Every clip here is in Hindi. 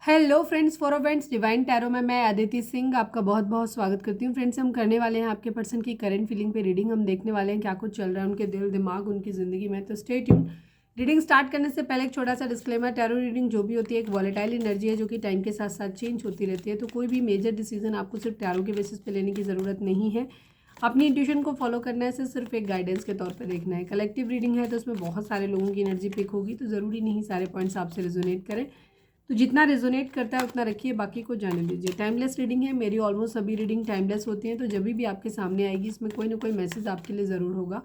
Hello friends, for friends divine tarot में मैं अदिति सिंह आपका बहुत बहुत स्वागत करती हूँ। फ्रेंड्स, हम करने वाले हैं आपके पर्सन की करंट फीलिंग पे रीडिंग। हम देखने वाले हैं क्या कुछ चल रहा है उनके दिल दिमाग उनकी ज़िंदगी में। तो स्टे ट्यून। रीडिंग स्टार्ट करने से पहले एक छोटा सा डिस्क्लेमर, टैरो रीडिंग जो भी होती है एक वॉलेटाइल एनर्जी है जो कि टाइम के साथ साथ चेंज होती रहती है। तो कोई भी मेजर डिसीजन आपको सिर्फ टैरो के बेसिस पे लेने की ज़रूरत नहीं है। अपनी इंट्यूशन को फॉलो करना है, सिर्फ एक गाइडेंस के तौर पर देखना है। कलेक्टिव रीडिंग है तो उसमें बहुत सारे लोगों की एनर्जी पिक होगी, तो ज़रूरी नहीं सारे पॉइंट्स आपसे रेजोनेट करें। तो जितना रेजोनेट करता है उतना रखिए, बाकी को जाने दीजिए। टाइमलेस रीडिंग है, मेरी ऑलमोस्ट सभी रीडिंग टाइमलेस होती हैं। तो जब भी आपके सामने आएगी इसमें कोई ना कोई मैसेज आपके लिए ज़रूर होगा।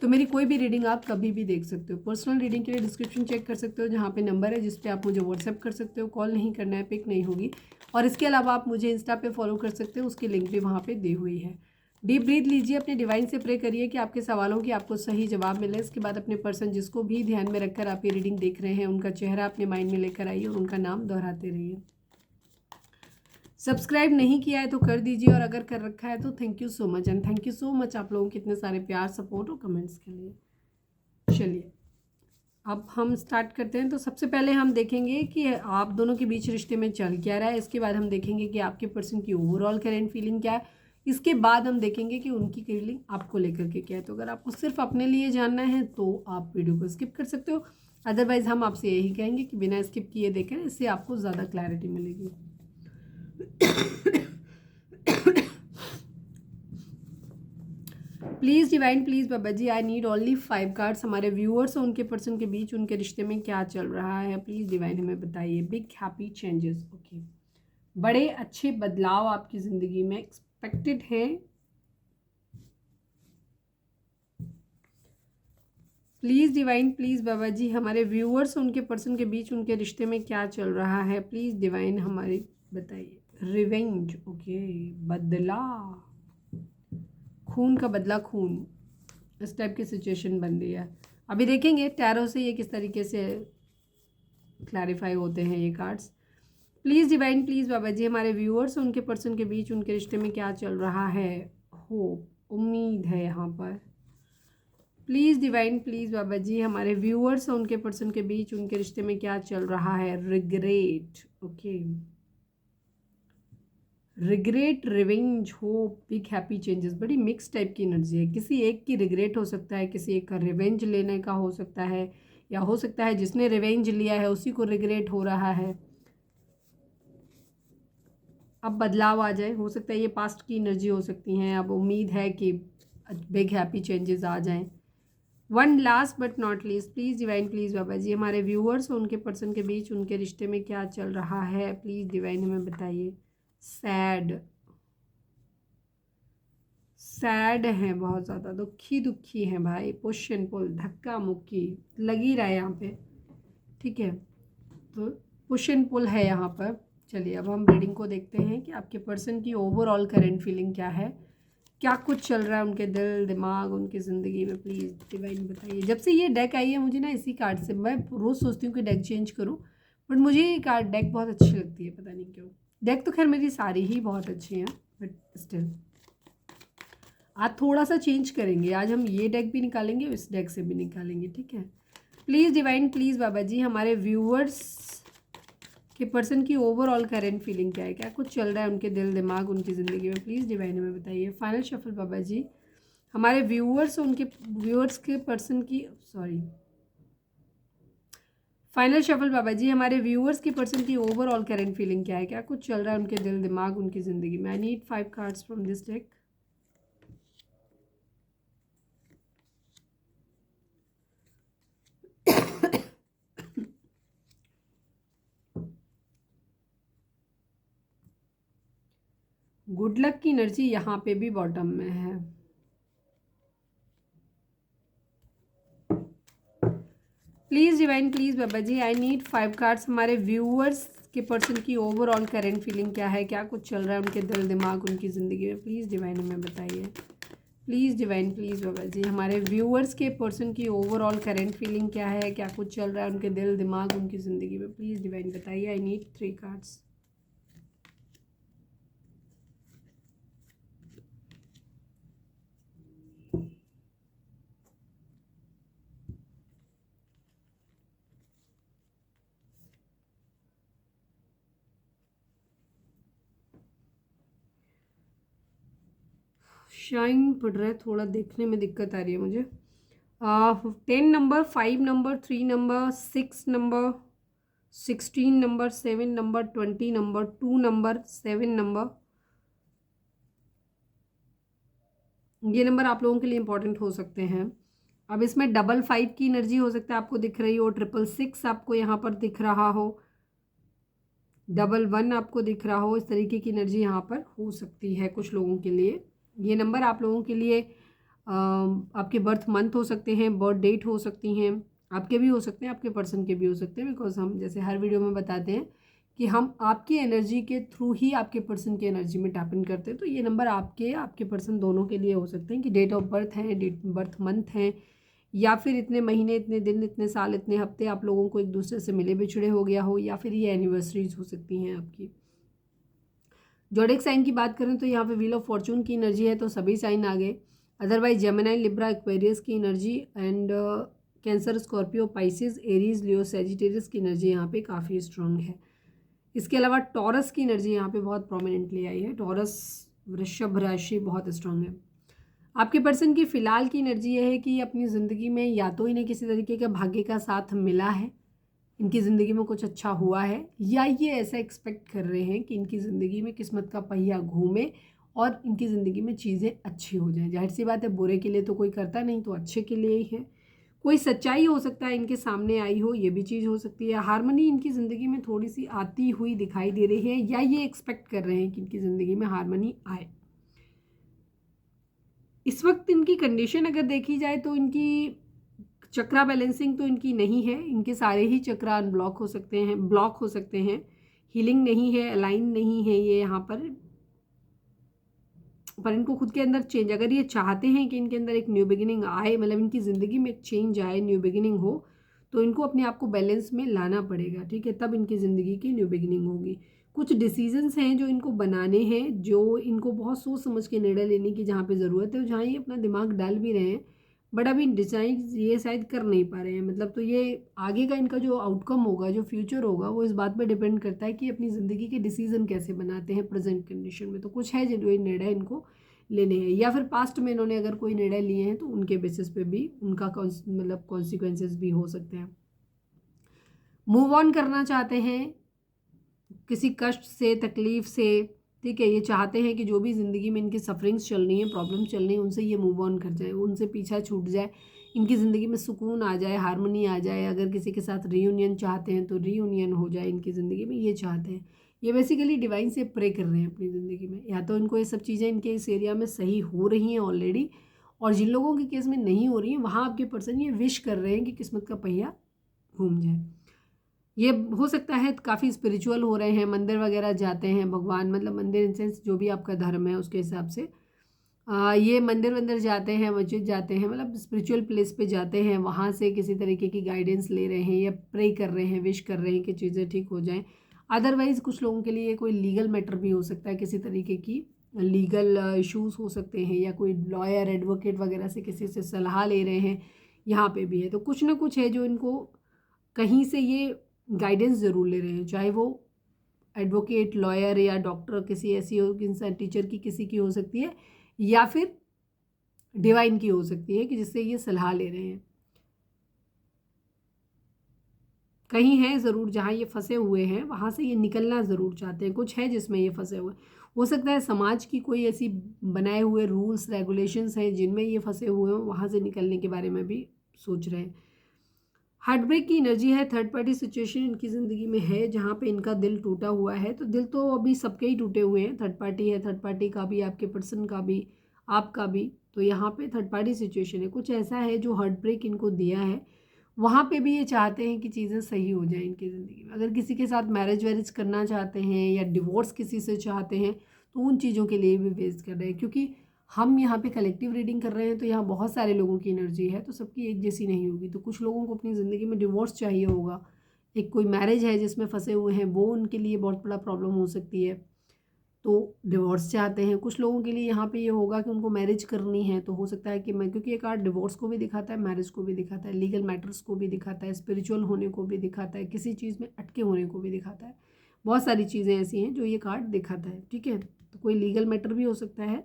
तो मेरी कोई भी रीडिंग आप कभी भी देख सकते हो। पर्सनल रीडिंग के लिए डिस्क्रिप्शन चेक कर सकते हो, जहाँ पे नंबर है जिस पे आप मुझे व्हाट्सएप कर सकते हो। कॉल नहीं करना है, पिक नहीं होगी। और इसके अलावा आप मुझे इंस्टा पे फॉलो कर सकते हो, उसकी लिंक भी वहाँ पे दी हुई है। डीप ब्रीथ लीजिए, अपने डिवाइन से प्रे करिए कि आपके सवालों की आपको सही जवाब मिले। इसके बाद अपने पर्सन जिसको भी ध्यान में रखकर आप ये रीडिंग देख रहे हैं उनका चेहरा अपने माइंड में लेकर आइए और उनका नाम दोहराते रहिए। सब्सक्राइब नहीं किया है तो कर दीजिए, और अगर कर रखा है तो thank you so much. And thank you so much आप लोगों के इतने सारे प्यार, सपोर्ट और कमेंट्स के लिए। चलिए अब हम स्टार्ट करते हैं। तो सबसे पहले हम देखेंगे कि आप दोनों के बीच रिश्ते में चल क्या रहा है। इसके बाद हम देखेंगे कि आपके पर्सन की ओवरऑल करेंट फीलिंग क्या है। इसके बाद हम देखेंगे कि उनकी फीलिंग आपको लेकर के क्या है। तो अगर आपको सिर्फ अपने लिए जानना है तो आप वीडियो को स्किप कर सकते हो। अदरवाइज हम आपसे यही कहेंगे कि बिना स्किप किए देखें, इससे आपको ज़्यादा क्लैरिटी मिलेगी। Please divine, please Baba ji, I need only 5 cards. हमारे व्यूअर्स और उनके पर्सन के बीच उनके रिश्ते में क्या चल रहा है, प्लीज़ डिवाइन हमें बताइए। Big happy changes, okay. बड़े अच्छे बदलाव आपकी ज़िंदगी में एक्सपेक्टेड हैं। Please divine, please Baba ji, हमारे व्यूअर्स उनके पर्सन के बीच उनके रिश्ते में क्या चल रहा है, प्लीज़ डिवाइन हमारी बताइए। Revenge, okay. बदला, खून का बदला, खून, इस टाइप की सिचुएशन बन रही है। अभी देखेंगे टैरो से ये किस तरीके से क्लैरिफाई होते हैं ये cards. Please divine, please Baba ji, हमारे व्यूअर्स उनके पर्सन के बीच उनके रिश्ते में क्या चल रहा है। होप, उम्मीद है यहाँ पर। Please divine, please Baba ji, हमारे व्यूअर्स और उनके पर्सन के बीच उनके रिश्ते में क्या चल रहा है। Regret, okay. Regret, revenge, hope, big happy changes. बड़ी मिक्स टाइप की एनर्जी है। किसी एक की रिग्रेट हो सकता है, किसी एक का रिवेंज लेने का हो सकता है, या हो सकता है जिसने रिवेंज लिया है उसी को रिग्रेट हो रहा है। अब बदलाव आ जाए, हो सकता है ये पास्ट की एनर्जी हो सकती हैं। अब उम्मीद है कि बिग हैप्पी चेंजेस आ जाएं। One last but not least, please divine, please Baba ji, हमारे व्यूअर्स और उनके पर्सन के बीच उनके रिश्ते में क्या चल रहा है, प्लीज़ डिवाइन हमें बताइए। सैड, सैड है, बहुत ज़्यादा दुखी दुखी है भाई। पुश एंड पुल, धक्का मुक्की लगी रहा है यहाँ पे, ठीक है। तो पुश एंड पुल है यहाँ पर। चलिए अब हम रीडिंग को देखते हैं कि आपके पर्सन की ओवरऑल करंट फीलिंग क्या है, क्या कुछ चल रहा है उनके दिल दिमाग उनकी ज़िंदगी में, प्लीज़ डिवाइन बताइए। जब से ये डेक आई है मुझे ना इसी कार्ड से, मैं रोज़ सोचती हूँ कि डेक चेंज करूँ, बट मुझे ये कार्ड डेक बहुत अच्छी लगती है, पता नहीं क्यों। डेक तो खैर मेरी सारी ही बहुत अच्छी हैं, बट स्टिल आज थोड़ा सा चेंज करेंगे। आज हम ये डेक भी निकालेंगे, इस डेक से भी निकालेंगे, ठीक है। Please divine, please Baba ji, हमारे व्यूअर्स के पर्सन की ओवरऑल करेंट फीलिंग क्या है, क्या कुछ चल रहा है उनके दिल दिमाग उनकी ज़िंदगी में, प्लीज़ डिवाइन हमें बताइए। फाइनल शफल बाबा जी, हमारे व्यूअर्स उनके व्यूअर्स के पर्सन की, sorry, final shuffle Baba ji, हमारे व्यूअर्स के पर्सन की ओवरऑल करेंट फीलिंग क्या है, क्या कुछ चल रहा है उनके दिल दिमाग उनकी ज़िंदगी में। I need 5 cards from this deck. Good luck की एनर्जी यहाँ पे भी बॉटम में है। Please divine, please Baba ji, I need 5 cards. हमारे व्यूअर्स के पर्सन की ओवरऑल करेंट फीलिंग क्या है, क्या कुछ चल रहा है उनके दिल दिमाग उनकी ज़िंदगी में, प्लीज़ डिवाइन हमें बताइए। Please divine, please Baba ji, हमारे व्यूअर्स के पर्सन की ओवरऑल करेंट फीलिंग क्या है, क्या कुछ चल रहा है उनके दिल दिमाग उनकी ज़िंदगी में, प्लीज़ डिवाइन बताइए। I need 3 cards. शाइन पड़ रहा है, थोड़ा देखने में दिक्कत आ रही है मुझे। 10 number, 5 number, 3 number, 6 number, 16 number, 7 number, 20 number, 2 number, 7 number, ये नंबर आप लोगों के लिए इंपॉर्टेंट हो सकते हैं। अब इसमें 55 की एनर्जी हो सकता है आपको दिख रही हो, 666 आपको यहाँ पर दिख रहा हो, 11 आपको दिख रहा हो, इस तरीके की एनर्जी यहाँ पर हो सकती है कुछ लोगों के लिए। ये नंबर आप लोगों के लिए आपके बर्थ मंथ हो सकते हैं, बर्थ डेट हो सकती हैं, आपके भी हो सकते हैं, आपके पर्सन के भी हो सकते हैं, बिकॉज हम जैसे हर वीडियो में बताते हैं कि हम आपकी एनर्जी के थ्रू ही आपके पर्सन की एनर्जी में टैप इन करते हैं। तो ये नंबर आपके पर्सन दोनों के लिए हो सकते हैं कि डेट ऑफ बर्थ है, डेट बर्थ मंथ है, या फिर इतने महीने, इतने दिन, इतने साल, इतने हफ्ते आप लोगों को एक दूसरे से मिले बिछड़े हो गया हो, या फिर ये एनिवर्सरीज हो सकती हैं आपकी। जोडिक साइन की बात करें तो यहाँ पे व्हील ऑफ फॉर्चून की एनर्जी है, तो सभी साइन आ गए। अदरवाइज जेमिनी, लिब्रा, एक्वेरियस की energy and cancer, Scorpio, Pisces, Aries, Leo, Sagittarius की एनर्जी यहाँ पे काफ़ी स्ट्रांग है। इसके अलावा टॉरस की एनर्जी यहाँ पे बहुत प्रोमिनेंटली आई है। टॉरस, वृषभ राशि बहुत स्ट्रांग है। आपके पर्सन की फ़िलहाल की एनर्जी ये है कि अपनी ज़िंदगी में या तो इन्हें किसी तरीके का भाग्य का साथ मिला है, इनकी ज़िंदगी में कुछ अच्छा हुआ है, या ये ऐसा एक्सपेक्ट कर रहे हैं कि इनकी ज़िंदगी में किस्मत का पहिया घूमे और इनकी ज़िंदगी में चीज़ें अच्छी हो जाएं। जाहिर सी बात है, बुरे के लिए तो कोई करता नहीं, तो अच्छे के लिए ही है। कोई सच्चाई हो सकता है इनके सामने आई हो, ये भी चीज़ हो सकती है। हारमोनी इनकी ज़िंदगी में थोड़ी सी आती हुई दिखाई दे रही है, या ये एक्सपेक्ट कर रहे हैं कि इनकी ज़िंदगी में हारमोनी आए। इस वक्त इनकी कंडीशन अगर देखी जाए तो इनकी चक्रा बैलेंसिंग तो इनकी नहीं है, इनके सारे ही चक्रा अनब्लॉक हो सकते हैं, ब्लॉक हो सकते हैं, हीलिंग नहीं है, अलाइन नहीं है ये यहाँ पर इनको खुद के अंदर चेंज, अगर ये चाहते हैं कि इनके अंदर एक न्यू बिगिनिंग आए, मतलब इनकी ज़िंदगी में एक चेंज आए, न्यू बिगिनिंग हो, तो इनको अपने आप को बैलेंस में लाना पड़ेगा, ठीक है, तब इनकी ज़िंदगी की न्यू बिगिनिंग होगी। कुछ डिसीजंस हैं जो इनको बनाने हैं, जो इनको बहुत सोच समझ के निर्णय लेने की जहाँ पे ज़रूरत है, जहाँ ये अपना दिमाग डाल भी रहे हैं, बट अभी डिसाइड ये शायद कर नहीं पा रहे हैं। मतलब तो ये आगे का इनका जो आउटकम होगा, जो फ्यूचर होगा, वो इस बात पर डिपेंड करता है कि अपनी ज़िंदगी के डिसीजन कैसे बनाते हैं प्रेजेंट कंडीशन में। तो कुछ है जो निर्णय इनको लेने हैं, या फिर पास्ट में इन्होंने अगर कोई निर्णय लिए हैं तो उनके बेसिस पे भी उनका मतलब कॉन्सिक्वेंसेस भी हो सकते हैं। मूव ऑन करना चाहते हैं किसी कष्ट से, तकलीफ से, ठीक है, ये चाहते हैं कि जो भी ज़िंदगी में इनकी सफरिंग्स चल रही हैं, प्रॉब्लम्स चल रही हैं, उनसे ये मूव ऑन कर जाए, उनसे पीछा छूट जाए, इनकी ज़िंदगी में सुकून आ जाए, हारमोनी आ जाए। अगर किसी के साथ रीयूनियन चाहते हैं तो रीयूनियन हो जाए इनकी ज़िंदगी में, ये चाहते हैं। ये बेसिकली डिवाइन से प्रे कर रहे हैं अपनी ज़िंदगी में, या तो इनको ये सब चीज़ें इनके इस एरिया में सही हो रही हैं ऑलरेडी, और जिन लोगों के केस में नहीं हो रही हैं वहाँ आपके पर्सन ये विश कर रहे हैं कि किस्मत का पहिया घूम जाए। ये हो सकता है काफ़ी स्पिरिचुअल हो रहे हैं, मंदिर वगैरह जाते हैं, भगवान मतलब मंदिर इन सेंस जो भी आपका धर्म है उसके हिसाब से ये मंदिर वंदिर जाते हैं, मस्जिद जाते हैं, मतलब स्पिरिचुअल प्लेस पे जाते हैं, वहाँ से किसी तरीके की गाइडेंस ले रहे हैं, या प्रे कर रहे हैं, विश कर रहे हैं कि चीज़ें ठीक हो जाएं। अदरवाइज़ कुछ लोगों के लिए कोई लीगल मैटर भी हो सकता है, किसी तरीके की लीगल इश्यूज हो सकते हैं, या कोई लॉयर, एडवोकेट वगैरह से किसी से सलाह ले रहे हैं, यहाँ पे भी है। तो कुछ ना कुछ है जो इनको कहीं से ये गाइडेंस ज़रूर ले रहे हैं, चाहे वो एडवोकेट, लॉयर या डॉक्टर, किसी ऐसी हो इंसान, टीचर की किसी की हो सकती है, या फिर डिवाइन की हो सकती है कि जिससे ये सलाह ले रहे हैं। कहीं है ज़रूर जहाँ ये फंसे हुए हैं, वहाँ से ये निकलना ज़रूर चाहते हैं, कुछ है जिसमें ये फंसे हुए। हो सकता है समाज की कोई ऐसी बनाए हुए रूल्स रेगुलेशंस हैं जिनमें ये फंसे हुए हैं, वहाँ से निकलने के बारे में भी सोच रहे हैं। हार्ट ब्रेक की एनर्जी है, थर्ड पार्टी सिचुएशन इनकी ज़िंदगी में है जहाँ पे इनका दिल टूटा हुआ है। तो दिल तो अभी सबके ही टूटे हुए हैं, थर्ड पार्टी है, थर्ड पार्टी का भी, आपके पर्सन का भी, आपका भी। तो यहाँ पे थर्ड पार्टी सिचुएशन है, कुछ ऐसा है जो हार्ट ब्रेक इनको दिया है, वहाँ पे भी ये चाहते हैं कि चीज़ें सही हो जाएं इनकी ज़िंदगी में। अगर किसी के साथ मैरिज वैरिज करना चाहते हैं, या डिवोर्स किसी से चाहते हैं, तो उन चीज़ों के लिए भी वेस्ट कर रहे हैं, क्योंकि हम यहाँ पे कलेक्टिव रीडिंग कर रहे हैं, तो यहाँ बहुत सारे लोगों की एनर्जी है, तो सबकी एक जैसी नहीं होगी। तो कुछ लोगों को अपनी ज़िंदगी में डिवोर्स चाहिए होगा, एक कोई मैरिज है जिसमें फंसे हुए हैं, वो उनके लिए बहुत बड़ा प्रॉब्लम हो सकती है, तो डिवोर्स चाहते हैं। कुछ लोगों के लिए यहाँ पे ये होगा कि उनको मैरिज करनी है, तो हो सकता है कि मैं, क्योंकि ये कार्ड डिवोर्स को भी दिखाता है, मैरिज को भी दिखाता है, लीगल मैटर्स को भी दिखाता है, स्पिरिचुअल होने को भी दिखाता है, किसी चीज़ में अटके होने को भी दिखाता है। बहुत सारी चीज़ें ऐसी हैं जो ये कार्ड दिखाता है, ठीक है। तो कोई लीगल मैटर भी हो सकता है,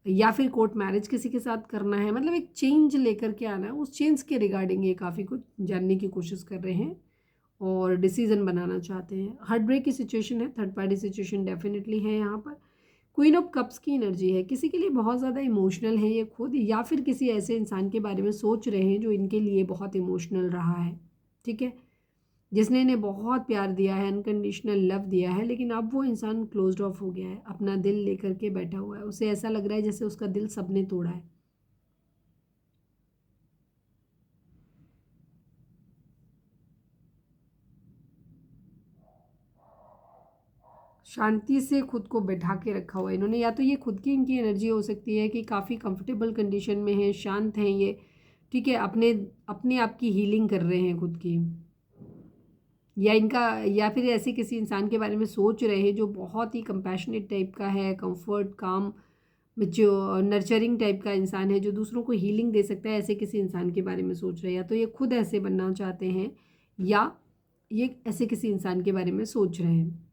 या फिर कोर्ट मैरिज किसी के साथ करना है, मतलब एक चेंज लेकर के आना है। उस चेंज के रिगार्डिंग ये काफ़ी कुछ जानने की कोशिश कर रहे हैं और डिसीजन बनाना चाहते हैं। हार्ट ब्रेक की सिचुएशन है, थर्ड पार्टी सिचुएशन डेफिनेटली है यहाँ पर। क्वीन ऑफ कप्स की एनर्जी है, किसी के लिए बहुत ज़्यादा इमोशनल है ये खुद, या फिर किसी ऐसे इंसान के बारे में सोच रहे हैं जो इनके लिए बहुत इमोशनल रहा है, ठीक है, जिसने इन्हें बहुत प्यार दिया है, अनकंडीशनल लव दिया है, लेकिन अब वो इंसान क्लोज्ड ऑफ हो गया है, अपना दिल लेकर के बैठा हुआ है। उसे ऐसा लग रहा है जैसे उसका दिल सबने तोड़ा है। शांति से खुद को बैठा के रखा हुआ है इन्होंने, या तो ये खुद की इनकी एनर्जी हो सकती है कि काफ़ी कंफर्टेबल कंडीशन में है, शांत हैं ये, ठीक है, अपने अपने आप की हीलिंग कर रहे हैं खुद की, या इनका, या फिर ऐसे किसी इंसान के बारे में सोच रहे हैं जो बहुत ही कंपैशनेट टाइप का है, कंफर्ट, काम, जो नर्चरिंग टाइप का इंसान है, जो दूसरों को हीलिंग दे सकता है, ऐसे किसी इंसान के बारे में सोच रहे हैं। या तो ये खुद ऐसे बनना चाहते हैं, या ये ऐसे किसी इंसान के बारे में सोच रहे हैं।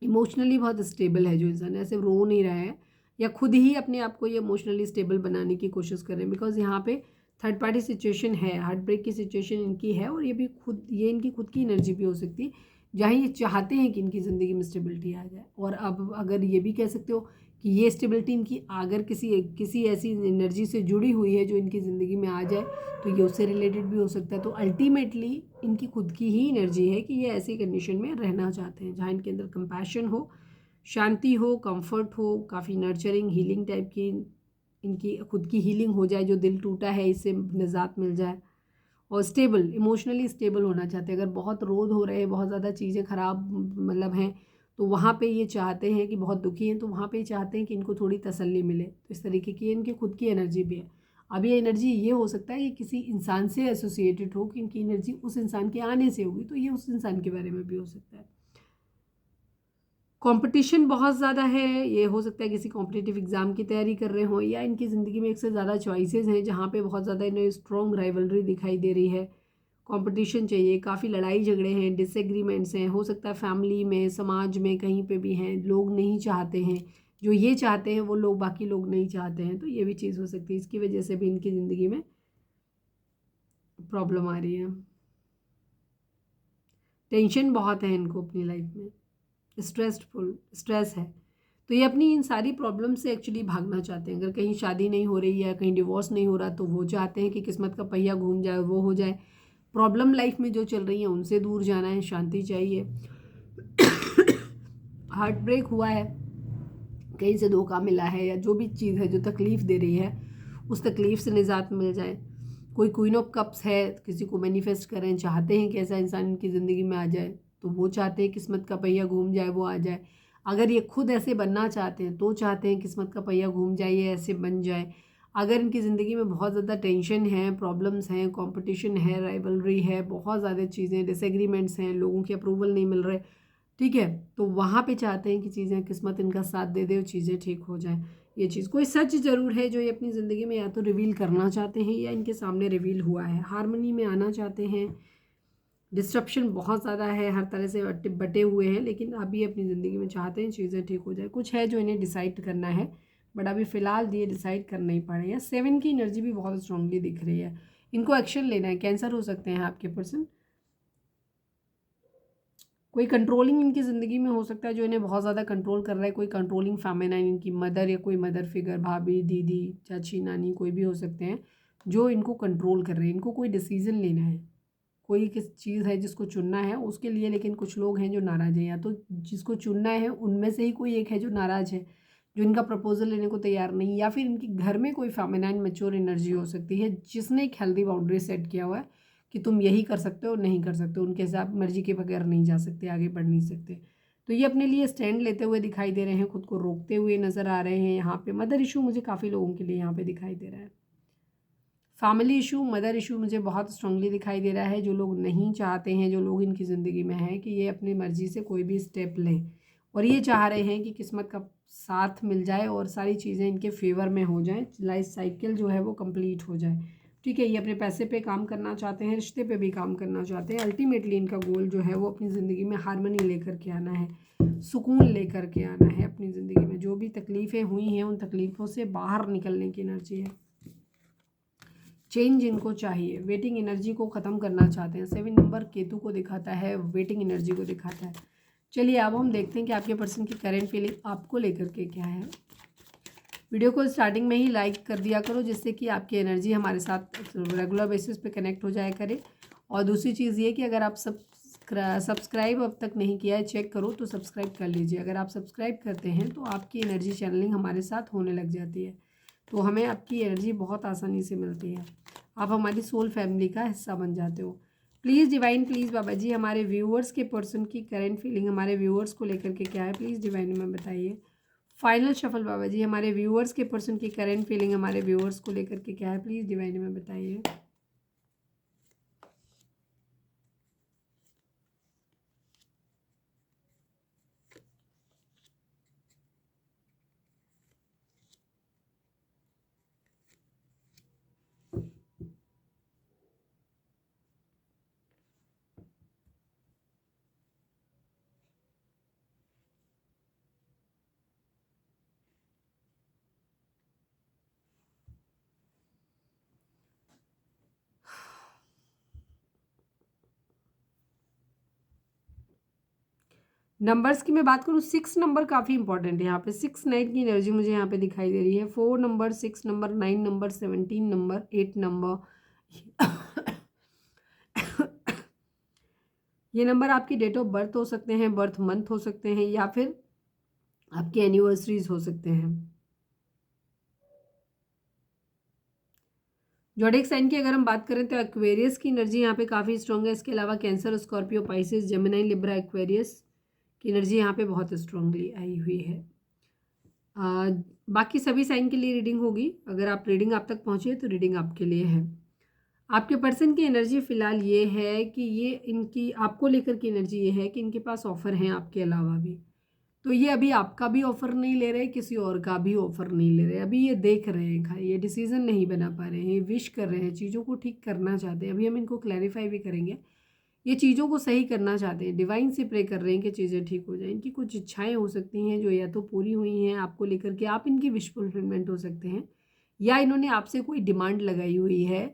इमोशनली बहुत स्टेबल है जो इंसान, ऐसे रो नहीं रहा है, या खुद ही अपने आप को ये इमोशनली स्टेबल बनाने की कोशिश कर रहे हैं, बिकॉज यहाँ पे थर्ड पार्टी सिचुएशन है, हार्ट ब्रेक की सिचुएशन इनकी है, और ये भी खुद, ये इनकी खुद की एनर्जी भी हो सकती है जहाँ ये चाहते हैं कि इनकी ज़िंदगी में स्टेबिलिटी आ जाए। और अब अगर ये भी कह सकते हो कि ये स्टेबिलिटी इनकी अगर किसी ऐसी एनर्जी से जुड़ी हुई है जो इनकी ज़िंदगी में आ जाए, तो ये उससे रिलेटेड भी हो सकता है। तो अल्टीमेटली इनकी खुद की ही एनर्जी है कि ये ऐसी कंडीशन में रहना चाहते हैं जहाँ इनके अंदर कंपैशन हो, शांति हो, कंफर्ट हो, काफ़ी नर्चरिंग हीलिंग टाइप की इनकी खुद की हीलिंग हो जाए, जो दिल टूटा है इससे निजात मिल जाए, और स्टेबल, इमोशनली स्टेबल होना चाहते हैं। अगर बहुत रोध हो रहे हैं, बहुत ज़्यादा चीज़ें ख़राब मतलब हैं, तो वहाँ पे ये चाहते हैं कि बहुत दुखी हैं, तो वहाँ पे ये चाहते हैं कि इनको थोड़ी तसल्ली मिले। तो इस तरीके की इनकी खुद की एनर्जी भी है। अब ये एनर्जी ये हो सकता है कि किसी इंसान से एसोसिएटेड हो, कि इनकी एनर्जी उस इंसान के आने से होगी, तो ये उस इंसान के बारे में भी हो सकता है। कंपटीशन बहुत ज़्यादा है, ये हो सकता है किसी कॉम्पिटिटिव एग्ज़ाम की तैयारी कर रहे हों, या इनकी ज़िंदगी में एक से ज़्यादा चॉइसेस हैं जहाँ पे बहुत ज़्यादा इन्हें स्ट्रॉन्ग राइवलरी दिखाई दे रही है। कंपटीशन चाहिए, काफ़ी लड़ाई झगड़े हैं, डिसएग्रीमेंट्स हैं, हो सकता है फैमिली में, समाज में, कहीं पे भी हैं, लोग नहीं चाहते हैं, जो ये चाहते हैं वो लोग, बाकी लोग नहीं चाहते हैं, तो ये भी चीज़ हो सकती है। इसकी वजह से भी इनकी ज़िंदगी में प्रॉब्लम आ रही है। टेंशन बहुत है इनको अपनी लाइफ में, स्ट्रेस है, तो ये अपनी इन सारी प्रॉब्लम से एक्चुअली भागना चाहते हैं। अगर कहीं शादी नहीं हो रही है, कहीं डिवोर्स नहीं हो रहा, तो वो चाहते हैं कि किस्मत का पहिया घूम जाए, वो हो जाए। प्रॉब्लम लाइफ में जो चल रही है उनसे दूर जाना है, शांति चाहिए। हार्ट ब्रेक हुआ है, कहीं से धोखा मिला है, या जो भी चीज़ है जो तकलीफ़ दे रही है, उस तकलीफ़ से निजात मिल जाए। कोई क्वीन ऑफ कप्स है, किसी को मैनिफेस्ट करें, चाहते हैं कि ऐसा इंसान इनकी ज़िंदगी में आ जाए, तो वो चाहते हैं किस्मत का पहिया घूम जाए, वो आ जाए। अगर ये खुद ऐसे बनना चाहते हैं तो चाहते हैं किस्मत का पहिया घूम जाए, ये ऐसे बन जाए। अगर इनकी ज़िंदगी में बहुत ज़्यादा टेंशन है, प्रॉब्लम्स हैं, कंपटीशन है, राइवलरी है, बहुत ज़्यादा चीज़ें, डिसएग्रीमेंट्स हैं, लोगों के अप्रूवल नहीं मिल रहे, ठीक है, तो वहाँ पे चाहते हैं कि चीज़ें, किस्मत इनका साथ दे दे और चीज़ें ठीक हो जाएं। ये चीज़, कोई सच ज़रूर है जो ये अपनी ज़िंदगी में या तो रिवील करना चाहते हैं, या इनके सामने रिवील हुआ है। हार्मनी में आना चाहते हैं, डिस्ट्रप्शन बहुत ज़्यादा है, हर तरह से बटे हुए हैं, लेकिन अभी अपनी ज़िंदगी में चाहते हैं चीज़ें ठीक हो जाए। कुछ है जो इन्हें डिसाइड करना है, बट अभी फ़िलहाल ये डिसाइड कर नहीं पा रहे हैं। 7 की एनर्जी भी बहुत स्ट्रांगली दिख रही है, इनको एक्शन लेना है। कैंसर हो सकते हैं आपके पर्सन, कोई कंट्रोलिंग इनकी ज़िंदगी में हो सकता है जो इन्हें बहुत ज़्यादा कंट्रोल कर रहा है। कोई कंट्रोलिंग फेमिनाइन, इनकी मदर या कोई मदर फिगर, भाभी, दीदी, चाची, नानी, कोई भी हो सकते हैं जो इनको कंट्रोल कर रहे हैं। इनको कोई डिसीज़न लेना है, कोई किस चीज़ है जिसको चुनना है उसके लिए, लेकिन कुछ लोग हैं जो नाराज़ हैं, या तो जिसको चुनना है उनमें से ही कोई एक है जो नाराज़ है, जो इनका प्रपोजल लेने को तैयार नहीं, या फिर इनके घर में कोई फेमिनाइन मैच्योर एनर्जी हो सकती है जिसने एक हेल्दी बाउंड्री सेट किया हुआ है कि तुम यही कर सकते हो, नहीं कर सकते, उनके हिसाब मर्जी के बगैर नहीं जा सकते, आगे बढ़ नहीं सकते। तो ये अपने लिए स्टैंड लेते हुए दिखाई दे रहे हैं, खुद को रोकते हुए नज़र आ रहे हैं। यहाँ पे मदर इशू मुझे काफ़ी लोगों के लिए यहाँ पे दिखाई दे रहा है। फैमिली इशू, मदर इशू मुझे बहुत स्ट्रांगली दिखाई दे रहा है। जो लोग नहीं चाहते हैं, जो लोग इनकी ज़िंदगी में हैं कि ये अपनी मर्ज़ी से कोई भी स्टेप लें, और ये चाह रहे हैं कि किस्मत का साथ मिल जाए और सारी चीज़ें इनके फेवर में हो जाएं, लाइफ साइकिल जो है वो कंप्लीट हो जाए, ठीक है। ये अपने पैसे पे काम करना चाहते हैं, रिश्ते पे भी काम करना चाहते हैं। अल्टीमेटली इनका गोल जो है वो अपनी ज़िंदगी में हारमनी लेकर के आना है। सुकून लेकर के आना है अपनी ज़िंदगी में। जो भी तकलीफ़ें हुई हैं उन तकलीफ़ों से बाहर निकलने की एनर्जी है। चेंज इनको चाहिए, वेटिंग एनर्जी को ख़त्म करना चाहते हैं। 7 नंबर केतु को दिखाता है, वेटिंग एनर्जी को दिखाता है। चलिए अब हम देखते हैं कि आपके पर्सन की करंट फीलिंग आपको लेकर के क्या है। वीडियो को स्टार्टिंग में ही लाइक कर दिया करो, जिससे कि आपकी एनर्जी हमारे साथ रेगुलर बेसिस पे कनेक्ट हो जाया करे। और दूसरी चीज़ ये कि अगर आप सब्सक्राइब अब तक नहीं किया है, चेक करो तो सब्सक्राइब कर लीजिए। अगर आप सब्सक्राइब करते हैं तो आपकी एनर्जी चैनलिंग हमारे साथ होने लग जाती है, तो हमें आपकी एनर्जी बहुत आसानी से मिलती है। आप हमारी सोल फैमिली का हिस्सा बन जाते हो। Please divine, please Baba ji, हमारे व्यूअर्स के पर्सन की करंट फीलिंग हमारे व्यूअर्स को लेकर के क्या है, प्लीज़ डिवाइन में बताइए। फाइनल शफल बाबा जी, हमारे व्यूअर्स के पर्सन की करंट फीलिंग हमारे व्यूअर्स को लेकर के क्या है, प्लीज़ डिवाइन में बताइए। नंबर्स की मैं बात करूँ, 6 नंबर काफ़ी इंपॉर्टेंट है यहाँ पे। 6 नाइट की एनर्जी मुझे यहाँ पे दिखाई दे रही है। 4 number, 6 number, 9 number, 17 number, 8 number. ये नंबर आपकी डेट ऑफ बर्थ हो सकते हैं, बर्थ मंथ हो सकते हैं, या फिर आपकी एनिवर्सरीज हो सकते हैं। ज़ोडिएक साइन की अगर हम बात करें तो एक्वेरियस की एनर्जी यहाँ पे काफ़ी स्ट्रॉन्ग है। इसके अलावा cancer, Scorpio, Pisces, Gemini, Libra, Aquarius की एनर्जी यहाँ पे बहुत स्ट्रांगली आई हुई है। बाकी सभी साइन के लिए रीडिंग होगी। अगर आप रीडिंग आप तक पहुँचे तो रीडिंग आपके लिए है। आपके पर्सन की एनर्जी फ़िलहाल ये है कि ये इनकी आपको लेकर की एनर्जी ये है कि इनके पास ऑफ़र हैं आपके अलावा भी। तो ये अभी आपका भी ऑफ़र नहीं ले रहे, किसी और का भी ऑफ़र नहीं ले रहे। अभी ये देख रहे हैं, ये डिसीज़न नहीं बना पा रहे हैं, ये विश कर रहे हैं, चीज़ों को ठीक करना चाहते हैं। अभी हम इनको क्लैरिफाई भी करेंगे। ये चीज़ों को सही करना चाहते हैं, डिवाइन से प्रे कर रहे हैं कि चीज़ें ठीक हो जाएं। इनकी कुछ इच्छाएं हो सकती हैं जो या तो पूरी हुई हैं आपको लेकर के, आप इनकी विश फुलफिलमेंट हो सकते हैं, या इन्होंने आपसे कोई डिमांड लगाई हुई है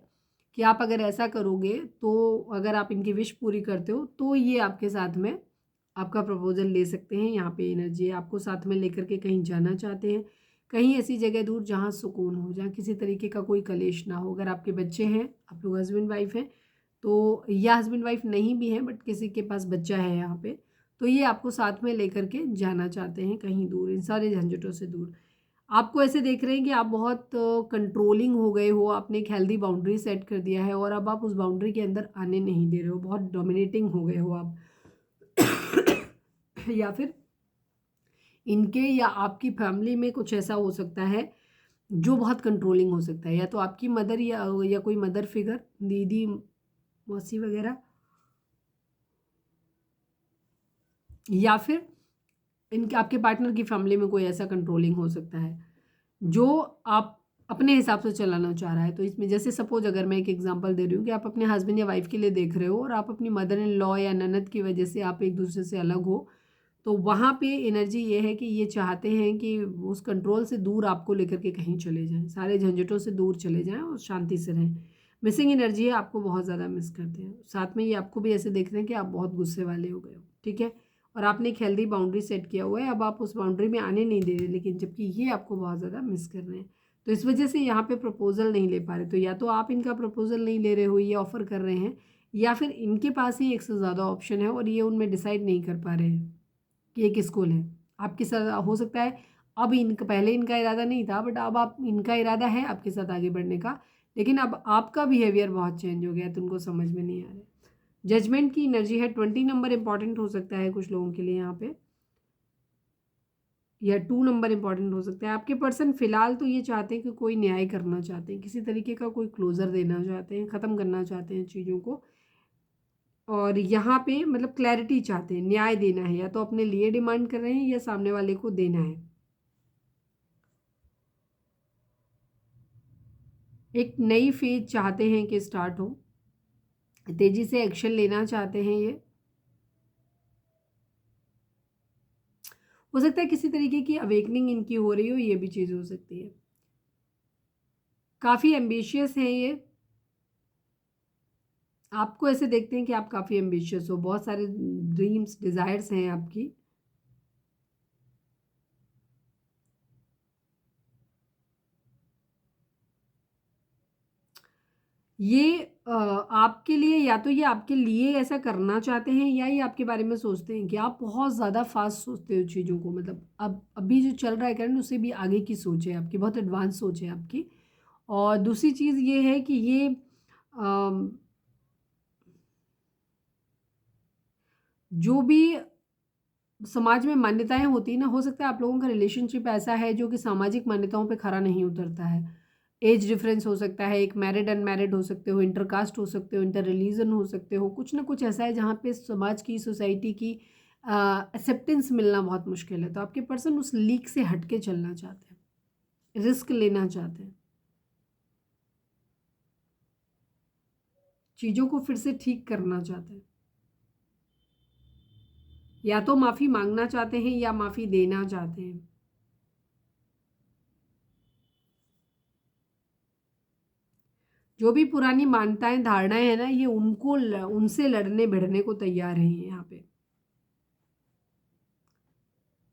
कि आप अगर ऐसा करोगे तो, अगर आप इनकी विश पूरी करते हो तो ये आपके साथ में आपका प्रपोजल ले सकते हैं। यहाँ पे एनर्जी है, आपको साथ में लेकर के कहीं जाना चाहते हैं, कहीं ऐसी जगह दूर जहाँ सुकून हो, जहाँ किसी तरीके का कोई कलेश ना हो। अगर आपके बच्चे हैं, आप लोग हस्बैंड वाइफ हैं तो, या हस्बैंड वाइफ नहीं भी हैं बट किसी के पास बच्चा है यहाँ पे, तो ये आपको साथ में लेकर के जाना चाहते हैं कहीं दूर, इन सारे झंझटों से दूर। आपको ऐसे देख रहे हैं कि आप बहुत कंट्रोलिंग हो गए हो, आपने एक हेल्दी बाउंड्री सेट कर दिया है और अब आप उस बाउंड्री के अंदर आने नहीं दे रहे हो, बहुत डोमिनेटिंग हो गए हो आप। या फिर इनके या आपकी फैमिली में कुछ ऐसा हो सकता है जो बहुत कंट्रोलिंग हो सकता है, या तो आपकी मदर या कोई मदर फिगर, दीदी, मौसी वगैरह, या फिर इनके आपके पार्टनर की फैमिली में कोई ऐसा कंट्रोलिंग हो सकता है जो आप अपने हिसाब से चलाना चाह रहा है। तो इसमें जैसे सपोज अगर मैं एक एग्जांपल दे रही हूँ कि आप अपने हस्बैंड या वाइफ के लिए देख रहे हो और आप अपनी मदर इन लॉ या ननद की वजह से आप एक दूसरे से अलग हो, तो वहाँ पे एनर्जी ये है कि ये चाहते हैं कि उस कंट्रोल से दूर आपको लेकर के कहीं चले जाएं, सारे झंझटों से दूर चले जाएं और शांति से रहें। मिसिंग एनर्जी है, आपको बहुत ज़्यादा मिस करते हैं। साथ में ये आपको भी ऐसे देख रहे हैं कि आप बहुत गुस्से वाले हो गए हो, ठीक है, और आपने एक हेल्दी बाउंड्री सेट किया हुआ है, अब आप उस बाउंड्री में आने नहीं दे रहे, लेकिन जबकि ये आपको बहुत ज़्यादा मिस कर रहे हैं। तो इस वजह से यहाँ पे प्रपोजल नहीं ले पा रहे। तो या तो आप इनका प्रपोजल नहीं ले रहे हो, ये ऑफ़र कर रहे हैं, या फिर इनके पास ही एक से ज़्यादा ऑप्शन है और ये उनमें डिसाइड नहीं कर पा रहे हैं कि ये किसको लें। आपके साथ हो सकता है अब इनका, पहले इनका इरादा नहीं था बट अब आप, इनका इरादा है आपके साथ आगे बढ़ने का, लेकिन अब आपका बिहेवियर बहुत चेंज हो गया है तो उनको समझ में नहीं आ रहा है। जजमेंट की एनर्जी है, 20 नंबर इंपॉर्टेंट हो सकता है कुछ लोगों के लिए यहाँ पे, या 2 नंबर इंपॉर्टेंट हो सकता है। आपके पर्सन फिलहाल तो ये चाहते हैं कि कोई न्याय करना चाहते हैं, किसी तरीके का कोई क्लोजर देना चाहते हैं, ख़त्म करना चाहते हैं चीज़ों को, और यहाँ पे मतलब क्लैरिटी चाहते हैं, न्याय देना है, या तो अपने लिए डिमांड कर रहे हैं या सामने वाले को देना है। एक नई फेज चाहते हैं कि स्टार्ट हो, तेजी से एक्शन लेना चाहते हैं ये। हो सकता है किसी तरीके की अवेकनिंग इनकी हो रही हो, ये भी चीज़ हो सकती है। काफ़ी एम्बिशियस हैं ये, आपको ऐसे देखते हैं कि आप काफ़ी एम्बिशियस हो, बहुत सारे ड्रीम्स डिज़ायर्स हैं आपकी। ये आपके लिए, या तो ये आपके लिए ऐसा करना चाहते हैं या ये आपके बारे में सोचते हैं कि आप बहुत ज़्यादा फास्ट सोचते हो चीज़ों को, मतलब अब अभी जो चल रहा है करंट उससे भी आगे की सोच है आपकी, बहुत एडवांस सोच है आपकी। और दूसरी चीज़ ये है कि ये जो भी समाज में मान्यताएं होती हैं ना, हो सकता है आप लोगों का रिलेशनशिप ऐसा है जो कि सामाजिक मान्यताओं पे खरा नहीं उतरता है। एज डिफरेंस हो सकता है, एक मैरिड अनमैरिड हो सकते हो, इंटरकास्ट हो सकते हो, इंटर रिलीजन हो सकते हो, कुछ ना कुछ ऐसा है जहाँ पे समाज की, सोसाइटी की एक्सेप्टेंस मिलना बहुत मुश्किल है। तो आपके पर्सन उस लीक से हट के चलना चाहते हैं, रिस्क लेना चाहते हैं, चीज़ों को फिर से ठीक करना चाहते हैं, या तो माफ़ी मांगना चाहते हैं या माफ़ी देना चाहते हैं। जो भी पुरानी मान्यताएं धारणाएं हैं ना, ये उनको उनसे लड़ने भिड़ने को तैयार हैं यहाँ पे।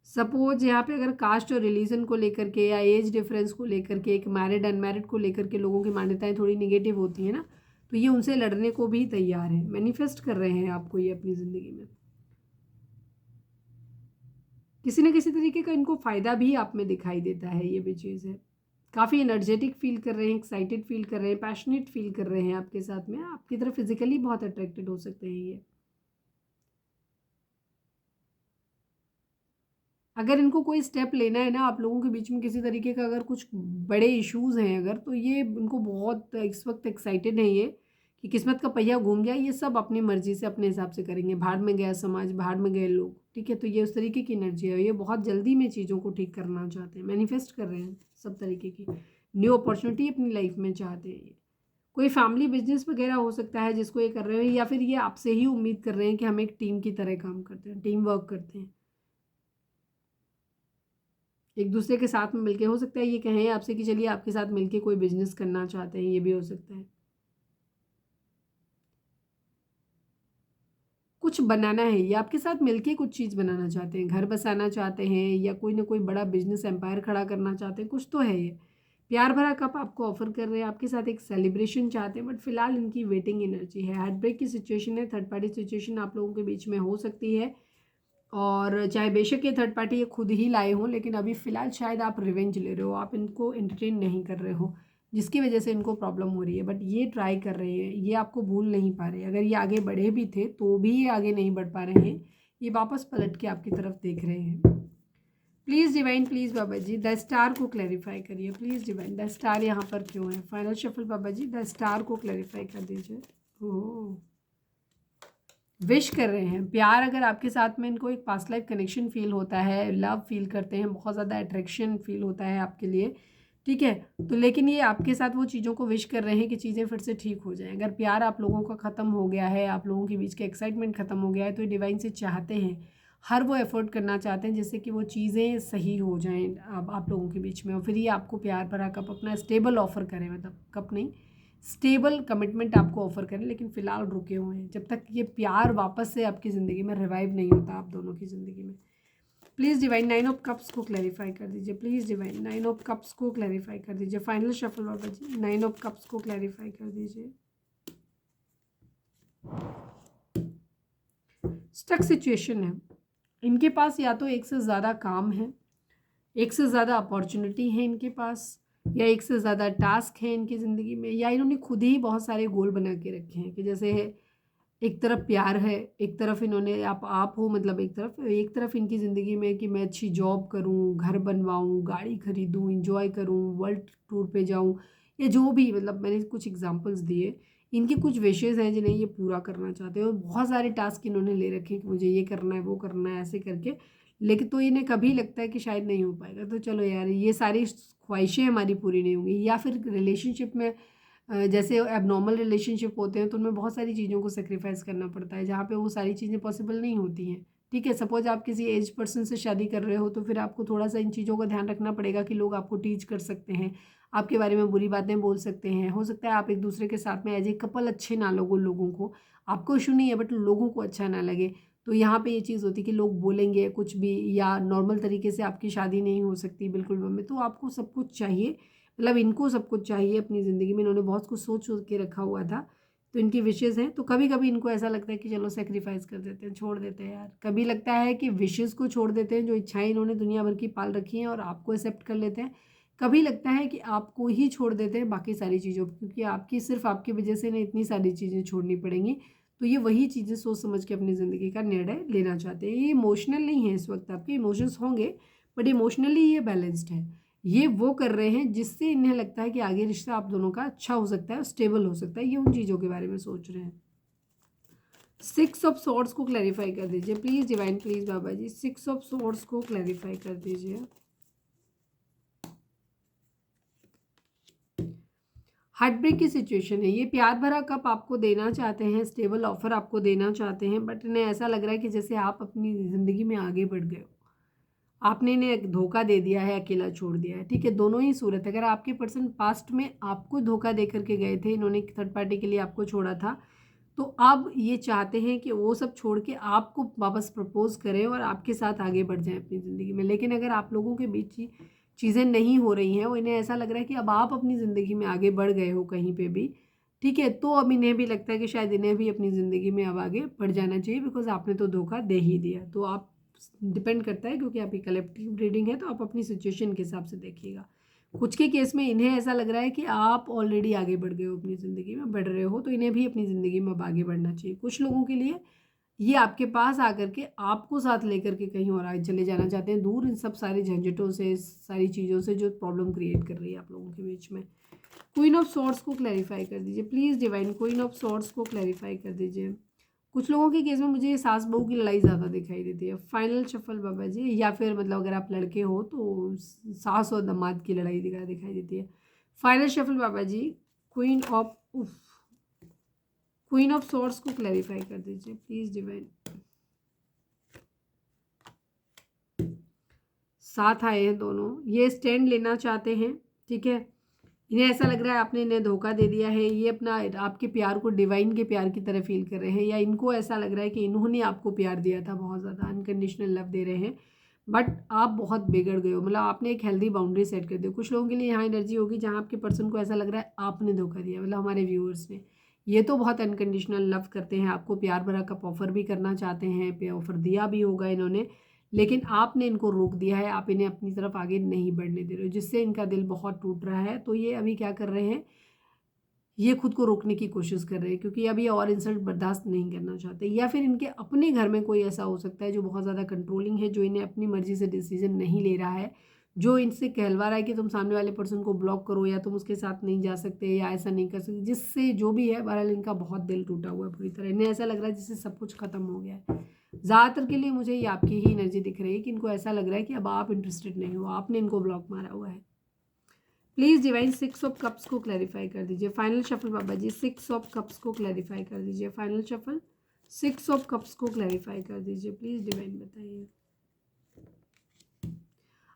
सपोज यहाँ पे अगर कास्ट और रिलीजन को लेकर के या एज डिफरेंस को लेकर के, एक मैरिड अनमैरिड को लेकर के लोगों की मान्यताएं थोड़ी निगेटिव होती है ना, तो ये उनसे लड़ने को भी तैयार है, मैनिफेस्ट कर रहे हैं आपको ये अपनी ज़िंदगी में। किसी न किसी तरीके का इनको फ़ायदा भी आप में दिखाई देता है, ये भी चीज़ है। काफ़ी एनर्जेटिक फील कर रहे हैं, एक्साइटेड फील कर रहे हैं, पैशनेट फील कर रहे हैं आपके साथ में, आपकी तरफ फिजिकली बहुत अट्रैक्टेड हो सकते हैं ये। अगर इनको कोई स्टेप लेना है ना आप लोगों के बीच में, किसी तरीके का अगर कुछ बड़े इश्यूज़ हैं अगर, तो ये इनको बहुत इस वक्त एक्साइटेड हैं ये, कि किस्मत का पहिया घूम जाए, ये सब अपनी मर्ज़ी से अपने हिसाब से करेंगे। भाड़ में गया समाज, भाड़ में गए लोग, ठीक है। तो ये उस तरीके की एनर्जी है, ये बहुत जल्दी में चीज़ों को ठीक करना चाहते हैं, मैनिफेस्ट कर रहे हैं सब तरीके की न्यू अपॉर्चुनिटी अपनी लाइफ में चाहते हैं ये। कोई फैमिली बिजनेस वगैरह हो सकता है जिसको ये कर रहे हो, या फिर ये आपसे ही उम्मीद कर रहे हैं कि हम एक टीम की तरह काम करते हैं, टीम वर्क करते हैं, एक दूसरे के साथ में मिलके। हो सकता है ये कहें आपसे कि चलिए आपके साथ मिलके कोई बिजनेस करना चाहते हैं, ये भी हो सकता है। कुछ बनाना है, ये आपके साथ मिलके कुछ चीज़ बनाना चाहते हैं, घर बसाना चाहते हैं, या कोई ना कोई बड़ा बिजनेस एम्पायर खड़ा करना चाहते हैं, कुछ तो है ये। प्यार भरा कप आपको ऑफर कर रहे हैं, आपके साथ एक सेलिब्रेशन चाहते हैं, बट फिलहाल इनकी वेटिंग एनर्जी है, हार्ट ब्रेक की सिचुएशन है, थर्ड पार्टी सिचुएशन आप लोगों के बीच में हो सकती है। और चाहे बेशक ये थर्ड पार्टी ये खुद ही लाए हों, लेकिन अभी फ़िलहाल शायद आप रिवेंज ले रहे हो, आप इनको एंटरटेन नहीं कर रहे हो, जिसकी वजह से इनको प्रॉब्लम हो रही है। बट ये ट्राई कर रहे हैं, ये आपको भूल नहीं पा रहे। अगर ये आगे बढ़े भी थे तो भी ये आगे नहीं बढ़ पा रहे हैं, ये वापस पलट के आपकी तरफ देख रहे हैं। Please divine, please Baba ji the star को क्लैरिफाई करिए, प्लीज़ डिवाइन द स्टार यहाँ पर क्यों है। Final shuffle Baba ji, the star को क्लैरिफाई कर दीजिए। ओह, विश कर रहे हैं प्यार, अगर आपके साथ में इनको एक पास्ट लाइफ कनेक्शन फील होता है, लव फील करते हैं, बहुत ज़्यादा अट्रैक्शन फील होता है आपके लिए, ठीक है। तो लेकिन ये आपके साथ वो चीज़ों को विश कर रहे हैं कि चीज़ें फिर से ठीक हो जाएं। अगर प्यार आप लोगों का ख़त्म हो गया है, आप लोगों के बीच का एक्साइटमेंट ख़त्म हो गया है, तो ये डिवाइन से चाहते हैं, हर वो एफर्ट करना चाहते हैं जिससे कि वो चीज़ें सही हो जाएँ आप लोगों के बीच में, और फिर ये आपको प्यार भरा कप अपना स्टेबल ऑफर करें, मतलब कप नहीं, स्टेबल कमिटमेंट आपको ऑफर करें। लेकिन फ़िलहाल रुके हुए हैं जब तक ये प्यार वापस से आपकी ज़िंदगी में रिवाइव नहीं होता आप दोनों की ज़िंदगी में। Please divine nine of cups को क्लैरिफाई कर दीजिए, please divine nine of cups को क्लैरिफाई कर दीजिए। Final shuffle Baba ji, nine of cups को क्लैरिफाई कर दीजिए। स्टक सिचुएशन है इनके पास, या तो एक से ज़्यादा काम है, एक से ज़्यादा अपॉर्चुनिटी है इनके पास, या एक से ज़्यादा टास्क है इनकी ज़िंदगी में, या इन्होंने खुद ही बहुत सारे गोल बना के रखे हैं कि जैसे एक तरफ प्यार है, एक तरफ इन्होंने आप हो, मतलब एक तरफ इनकी ज़िंदगी में कि मैं अच्छी जॉब करूं, घर बनवाऊं, गाड़ी खरीदूं, इंजॉय करूं, वर्ल्ड टूर पे जाऊं, या जो भी, मतलब मैंने कुछ एग्जांपल्स दिए। इनके कुछ विशेज़ हैं जिन्हें ये पूरा करना चाहते हैं, और बहुत सारे टास्क इन्होंने ले रखे हैं कि मुझे ये करना है, वो करना है, ऐसे करके। लेकिन तो इन्हें कभी लगता है कि शायद नहीं हो पाएगा, तो चलो यार ये सारी ख्वाहिशें हमारी पूरी नहीं होंगी, या फिर रिलेशनशिप में जैसे एबनॉर्मल रिलेशनशिप होते हैं तो उनमें बहुत सारी चीज़ों को सेक्रीफाइस करना पड़ता है, जहाँ पे वो सारी चीज़ें पॉसिबल नहीं होती हैं, ठीक है। सपोज आप किसी एज पर्सन से शादी कर रहे हो तो फिर आपको थोड़ा सा इन चीज़ों का ध्यान रखना पड़ेगा कि लोग आपको टीच कर सकते हैं, आपके बारे में बुरी बातें बोल सकते हैं। हो सकता है आप एक दूसरे के साथ में एज ए कपल अच्छे ना लगो लोगों को, आपको इशू नहीं है बट लोगों को अच्छा ना लगे। तो यहाँ पे ये चीज़ होती है कि लोग बोलेंगे कुछ भी, या नॉर्मल तरीके से आपकी शादी नहीं हो सकती बिल्कुल में। तो आपको सब कुछ चाहिए, मतलब इनको सब कुछ चाहिए अपनी ज़िंदगी में। इन्होंने बहुत कुछ सोच सोच के रखा हुआ था, तो इनकी विशेज़ हैं। तो कभी कभी इनको ऐसा लगता है कि चलो सेक्रीफाइस कर देते हैं, छोड़ देते हैं यार। कभी लगता है कि विशेज़ को छोड़ देते हैं, जो इच्छाएं इन्होंने दुनिया भर की पाल रखी हैं, और आपको एक्सेप्ट कर लेते हैं। कभी लगता है कि आपको ही छोड़ देते हैं बाकी सारी चीज़ों पर, क्योंकि आपकी सिर्फ आपकी वजह से इन्हें इतनी सारी चीज़ें छोड़नी पड़ेंगी। तो ये वही चीज़ें सोच समझ के अपनी ज़िंदगी का निर्णय लेना चाहते हैं। ये इमोशनल नहीं है इस वक्त, आपके इमोशंस होंगे बट इमोशनली ये बैलेंस्ड है। ये वो कर रहे हैं जिससे इन्हें लगता है कि आगे रिश्ता आप दोनों का अच्छा हो सकता है, स्टेबल हो सकता है। ये उन चीज़ों के बारे में सोच रहे हैं। 6 ऑफ सॉर्ड्स को क्लैरिफाई कर दीजिए please divine, please Baba ji. 6 of swords को क्लैरिफाई कर दीजिए। हार्ट ब्रेक की सिचुएशन है। ये प्यार भरा कप आपको देना चाहते हैं, स्टेबल ऑफर आपको देना चाहते हैं, बट इन्हें ऐसा लग रहा है कि जैसे आप अपनी ज़िंदगी में आगे बढ़ गए हो, आपने इन्हें एक धोखा दे दिया है, अकेला छोड़ दिया है। ठीक है, दोनों ही सूरत है। अगर आपके पर्सन पास्ट में आपको धोखा दे करके गए थे, इन्होंने थर्ड पार्टी के लिए आपको छोड़ा था, तो अब ये चाहते हैं कि वो सब छोड़ के आपको वापस प्रपोज करें और आपके साथ आगे बढ़ जाएं अपनी ज़िंदगी में। लेकिन अगर आप लोगों के बीच ही चीज़ें नहीं हो रही हैं, वो इन्हें ऐसा लग रहा है कि अब आप अपनी ज़िंदगी में आगे बढ़ गए हो कहीं पे भी, ठीक है, तो अब इन्हें भी लगता है कि शायद इन्हें भी अपनी ज़िंदगी में अब आगे बढ़ जाना चाहिए, बिकॉज आपने तो धोखा दे ही दिया। तो आप, डिपेंड करता है, क्योंकि आपकी कलेक्टिव रीडिंग है तो आप अपनी सिचुएशन के हिसाब से देखिएगा। कुछ के केस में इन्हें ऐसा लग रहा है कि आप ऑलरेडी आगे बढ़ गए हो, अपनी ज़िंदगी में बढ़ रहे हो, तो इन्हें भी अपनी ज़िंदगी में अब आगे बढ़ना चाहिए। कुछ लोगों के लिए ये आपके पास आकर के आपको साथ लेकर के कहीं और आगे चले जाना चाहते हैं, दूर इन सब सारे झंझटों से, इस सारी चीज़ों से जो प्रॉब्लम क्रिएट कर रही है आप लोगों के बीच में। क्वीन ऑफ सॉर्ड्स को क्लैरिफाई कर दीजिए please divine. Queen of swords को क्लैरिफाई कर दीजिए। कुछ लोगों के केस में मुझे ये सास बहू की लड़ाई ज़्यादा दिखाई देती है। फाइनल शफल बाबा जी, या फिर मतलब अगर आप लड़के हो तो सास और दामाद की लड़ाई दिखाई देती है। Final shuffle Baba ji. Queen of queen of swords को क्लैरिफाई कर दीजिए प्लीज़ डिवाइन। साथ आए हैं दोनों, ये स्टैंड लेना चाहते हैं, ठीक है। इन्हें ऐसा लग रहा है आपने इन्हें धोखा दे दिया है। ये अपना आपके प्यार को डिवाइन के प्यार की तरह फील कर रहे हैं, या इनको ऐसा लग रहा है कि इन्होंने आपको प्यार दिया था, बहुत ज़्यादा अनकंडीशनल लव दे रहे हैं, बट आप बहुत बिगड़ गए हो। मतलब आपने एक हेल्दी बाउंड्री सेट कर दी। कुछ लोगों के लिए यहाँ एनर्जी होगी जहाँ आपके पर्सन को ऐसा लग रहा है आपने धोखा दिया, मतलब हमारे व्यूअर्स ने। ये तो बहुत अनकंडीशनल लव करते हैं, आपको प्यार भरा कप ऑफर भी करना चाहते हैं, ऑफर दिया भी होगा इन्होंने, लेकिन आपने इनको रोक दिया है, आप इन्हें अपनी तरफ आगे नहीं बढ़ने दे रहे हो, जिससे इनका दिल बहुत टूट रहा है। तो ये अभी क्या कर रहे हैं, ये खुद को रोकने की कोशिश कर रहे हैं, क्योंकि अब ये और इंसल्ट बर्दाश्त नहीं करना चाहते। या फिर इनके अपने घर में कोई ऐसा हो सकता है जो बहुत ज़्यादा कंट्रोलिंग है, जो इन्हें अपनी मर्जी से डिसीजन नहीं ले रहा है, जो इनसे कहलवा रहा है कि तुम सामने वाले पर्सन को ब्लॉक करो, या तुम उसके साथ नहीं जा सकते, या ऐसा नहीं कर सकते, जिससे जो भी है बहरहाल इनका बहुत दिल टूटा हुआ है पूरी तरह। इन्हें ऐसा लग रहा है जिससे सब कुछ खत्म हो गया है। ज़्यादातर के लिए मुझे ये आपकी ही एनर्जी दिख रही है कि इनको ऐसा लग रहा है कि अब आप इंटरेस्टेड नहीं हो, आपने इनको ब्लॉक मारा हुआ है। प्लीज़ डिवाइन 6 ऑफ कप्स को क्लैरिफाई कर दीजिए। Final shuffle Baba ji, 6 of cups को क्लैरिफाई कर दीजिए। फाइनल शफल 6 ऑफ कप्स को क्लैरिफाई कर दीजिए प्लीज़ डिवाइन, बताइए।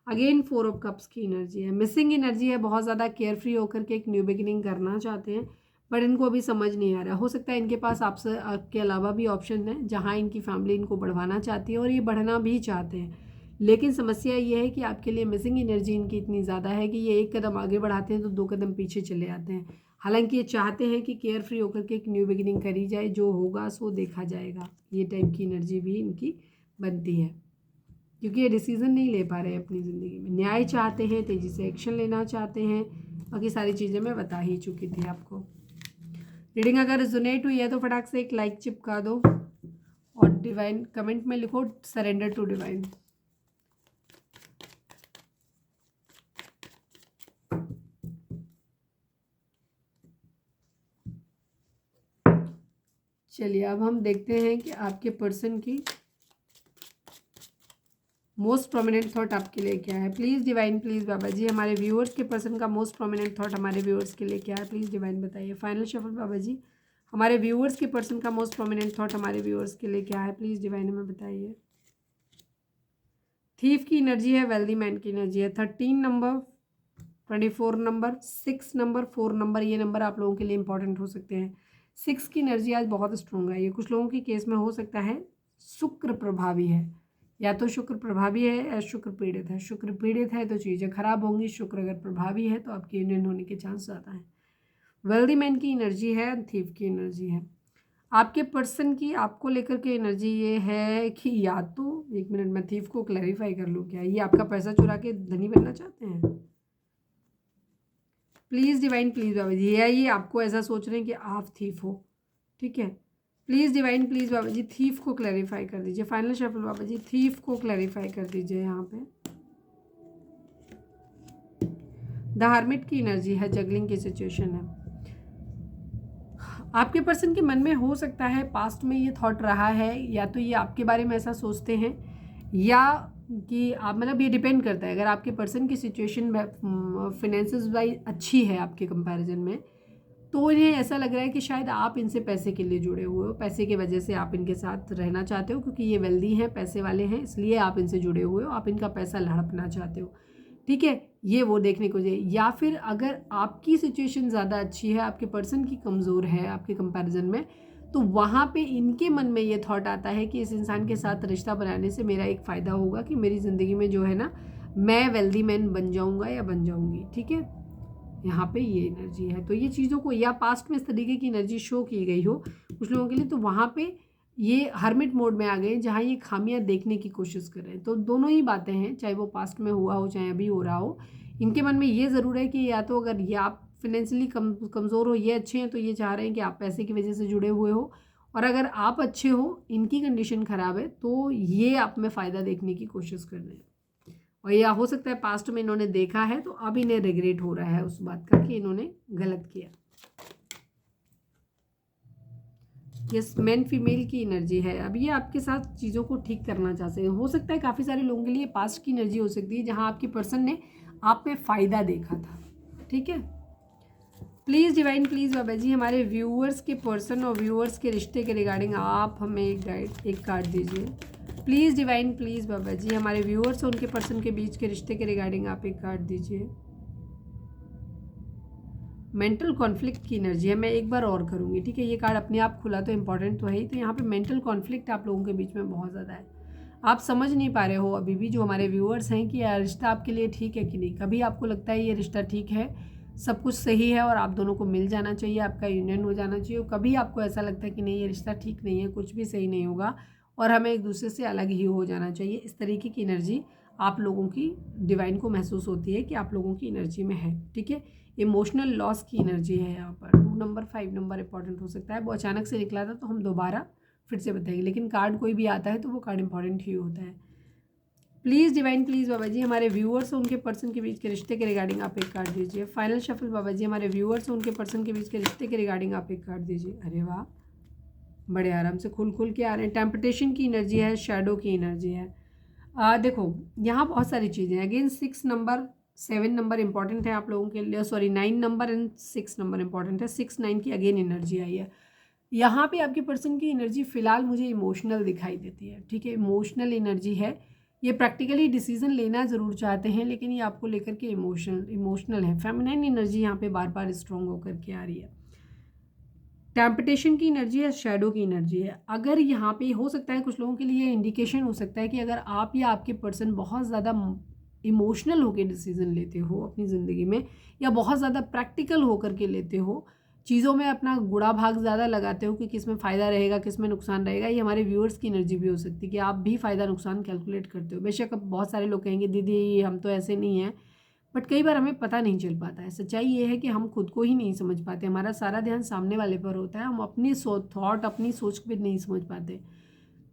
अगेन 4 ऑफ कप्स की एनर्जी है, मिसिंग एनर्जी है, बहुत ज़्यादा केयर फ्री होकर के एक न्यू बिगिनिंग करना चाहते हैं, बट इनको अभी समझ नहीं आ रहा। हो सकता है इनके पास आपसे के अलावा भी ऑप्शन है जहाँ इनकी फैमिली इनको बढ़वाना चाहती है और ये बढ़ना भी चाहते हैं, लेकिन समस्या ये है कि आपके लिए मिसिंग एनर्जी इनकी इतनी ज़्यादा है कि ये एक कदम आगे बढ़ाते हैं तो 2 कदम पीछे चले आते हैं। हालांकि ये चाहते हैं कि केयर फ्री होकर के एक न्यू बिगिनिंग करी जाए, जो होगा सो देखा जाएगा, ये टाइप की एनर्जी भी इनकी बनती है, क्योंकि ये डिसीज़न नहीं ले पा रहे हैं अपनी ज़िंदगी में। न्याय चाहते हैं, तेज़ी से एक्शन लेना चाहते हैं, बाकी सारी चीज़ें मैं बता ही चुकी थी आपको। रीडिंग अगर रिजोनेट हुई है तो फटाक से एक लाइक चिपका दो और डिवाइन कमेंट में लिखो सरेंडर टू डिवाइन। चलिए अब हम देखते हैं कि आपके पर्सन की मोस्ट प्रोमिनेंट थॉट आपके लिए क्या है। Please divine, please Baba ji, हमारे व्यूअर्स के पर्सन का मोस्ट प्रोमिनेंट थॉट हमारे व्यूअर्स के लिए क्या है, प्लीज़ डिवाइन बताइए। फाइनल शफल बाबा जी, हमारे व्यूअर्स के पर्सन का मोस्ट प्रोमिनेंट थॉट हमारे व्यूअर्स के लिए क्या है, प्लीज़ डिवाइन हमें बताइए। थीफ की एनर्जी है, वेल्दी मैन की एनर्जी है। 13 नंबर, 24 नंबर, 6 नंबर, 4 नंबर, ये नंबर आप लोगों के लिए इंपॉर्टेंट हो सकते हैं। 6 की एनर्जी आज बहुत स्ट्रॉन्ग है। ये कुछ लोगों के केस में हो सकता है शुक्र प्रभावी है, या तो शुक्र प्रभावी है या शुक्र पीड़ित है। शुक्र पीड़ित है तो चीज़ें खराब होंगी, शुक्र अगर प्रभावी है तो आपकी यूनियन होने के चांस ज़्यादा है। वेल्दी मैन की एनर्जी है, थीफ की एनर्जी है। आपके पर्सन की आपको लेकर के एनर्जी ये है कि या तो, एक मिनट मैं थीफ को क्लैरिफाई कर लूँ, क्या ये आपका पैसा चुरा के धनी बनना चाहते हैं? प्लीज़ डिवाइन, प्लीज़ बाबा जी, या ये आपको ऐसा सोच रहे हैं कि आप थीफ हो? ठीक है, please divine, please Baba ji, thief को क्लैरिफाई कर दीजिए। Final shuffle Baba ji, thief को क्लैरिफाई कर दीजिए। यहाँ पे द हर्मिट की एनर्जी है, जगलिंग की सिचुएशन है। आपके पर्सन के मन में हो सकता है पास्ट में ये थॉट रहा है, या तो ये आपके बारे में ऐसा सोचते हैं, या कि आप, मतलब ये डिपेंड करता है। अगर आपके पर्सन की सिचुएशन फाइनेंशियल वाइज अच्छी है आपके कंपैरिजन में, तो इन्हें ऐसा लग रहा है कि शायद आप इनसे पैसे के लिए जुड़े हुए हो, पैसे की वजह से आप इनके साथ रहना चाहते हो, क्योंकि ये वेल्दी हैं, पैसे वाले हैं, इसलिए आप इनसे जुड़े हुए हो, आप इनका पैसा हड़पना चाहते हो। ठीक है, ये वो देखने को चाहिए। या फिर अगर आपकी सिचुएशन ज़्यादा अच्छी है, आपके पर्सन की कमज़ोर है आपके कंपैरिजन में, तो वहाँ पे इनके मन में ये थॉट आता है कि इस इंसान के साथ रिश्ता बनाने से मेरा एक फ़ायदा होगा कि मेरी ज़िंदगी में जो है ना, मैं वेल्दी मैन बन जाऊँगा या बन जाऊँगी। ठीक है, यहाँ पे ये एनर्जी है। तो ये चीज़ों को, या पास्ट में इस तरीके की एनर्जी शो की गई हो कुछ लोगों के लिए, तो वहाँ पे ये हर्मिट मोड में आ गए, जहाँ ये खामियां देखने की कोशिश कर रहे हैं। तो दोनों ही बातें हैं, चाहे वो पास्ट में हुआ हो चाहे अभी हो रहा हो। इनके मन में ये ज़रूर है कि या तो अगर ये आप फिनेंशियली कमज़ोर हो, ये अच्छे हैं, तो ये चाह रहे हैं कि आप पैसे की वजह से जुड़े हुए हो, और अगर आप अच्छे हो, इनकी कंडीशन ख़राब है, तो ये आप में फ़ायदा देखने की कोशिश कर रहे हैं। और या हो सकता है पास्ट में इन्होंने देखा है, तो अब इन्हें रिग्रेट हो रहा है उस बात का कि इन्होंने गलत किया। यस, मैन फीमेल की एनर्जी है। अब ये आपके साथ चीज़ों को ठीक करना चाहते हैं। हो सकता है काफ़ी सारे लोगों के लिए पास्ट की एनर्जी हो सकती है, जहाँ आपके पर्सन ने आप में फ़ायदा देखा था। ठीक है, please divine, please Baba ji, हमारे व्यूअर्स के पर्सन और व्यूअर्स के रिश्ते के रिगार्डिंग आप हमें एक कार्ड दीजिए। Please divine, please Baba ji, हमारे व्यूअर्स और उनके पर्सन के बीच के रिश्ते के रिगार्डिंग आप एक कार्ड दीजिए। मेंटल कॉन्फ्लिक्ट की एनर्जी है। मैं एक बार और करूँगी, ठीक है, ये कार्ड अपने आप खुला तो इंपॉर्टेंट तो है ही। तो यहाँ पे मेंटल कॉन्फ्लिक्ट आप लोगों के बीच में बहुत ज़्यादा है। आप समझ नहीं पा रहे हो अभी भी, जो हमारे व्यूअर्स हैं, कि यार रिश्ता आपके लिए ठीक है कि नहीं। कभी आपको लगता है ये रिश्ता ठीक है, सब कुछ सही है और आप दोनों को मिल जाना चाहिए, आपका यूनियन हो जाना चाहिए। कभी आपको ऐसा लगता है कि नहीं, ये रिश्ता ठीक नहीं है, कुछ भी सही नहीं होगा और हमें एक दूसरे से अलग ही हो जाना चाहिए। इस तरीके की एनर्जी आप लोगों की डिवाइन को महसूस होती है कि आप लोगों की एनर्जी में है। ठीक है, इमोशनल लॉस की एनर्जी है यहाँ पर। 2 नंबर 5 नंबर इंपॉर्टेंट हो सकता है। वो अचानक से निकला था तो हम दोबारा फिर से बताएंगे, लेकिन कार्ड कोई भी आता है तो वो कार्ड इंपॉर्टेंट ही होता है। Please divine, please Baba ji, हमारे व्यूअर्स और उनके पर्सन के बीच के रिश्ते के रिगार्डिंग आप एक कार्ड दीजिए। फाइनल शफल बाबा जी, हमारे व्यूअर्स और उनके पर्सन के बीच के रिश्ते के रिगार्डिंग आप एक कार्ड दीजिए। अरे वाह, बड़े आराम से खुल के आ रहे हैं। टेम्पटेशन की एनर्जी है, शैडो की एनर्जी है। देखो यहाँ बहुत सारी चीज़ें हैं। अगेन 6 नंबर 7 नंबर इंपॉर्टेंट है आप लोगों के लिए, sorry 9 number and 6 number important है। 6 9 की अगेन एनर्जी आई है। यहाँ पे आपके पर्सन की एनर्जी फ़िलहाल मुझे इमोशनल दिखाई देती है। ठीक है, इमोशनल एनर्जी है। ये प्रैक्टिकली डिसीजन लेना ज़रूर चाहते हैं, लेकिन ये आपको लेकर के इमोशनल है। फेमिनाइन एनर्जी यहाँ पे बार बार स्ट्रॉन्ग होकर के आ रही है। टेम्पटेशन की एनर्जी है, शैडो की एनर्जी है। अगर यहाँ पे हो सकता है कुछ लोगों के लिए इंडिकेशन हो सकता है कि अगर आप या आपके पर्सन बहुत ज़्यादा इमोशनल होकर डिसीजन लेते हो अपनी ज़िंदगी में, या बहुत ज़्यादा प्रैक्टिकल होकर के लेते हो, चीज़ों में अपना गुड़ा भाग ज़्यादा लगाते हो कि किस में फ़ायदा रहेगा किस में नुकसान रहेगा। ये हमारे व्यूअर्स की एनर्जी भी हो सकती है कि आप भी फ़ायदा नुकसान कैलकुलेट करते हो। बेशक अब बहुत सारे लोग कहेंगे दीदी हम तो ऐसे नहीं हैं, बट कई बार हमें पता नहीं चल पाता है। सच्चाई ये है कि हम खुद को ही नहीं समझ पाते, हमारा सारा ध्यान सामने वाले पर होता है, हम अपनी थॉट अपनी सोच भी नहीं समझ पाते।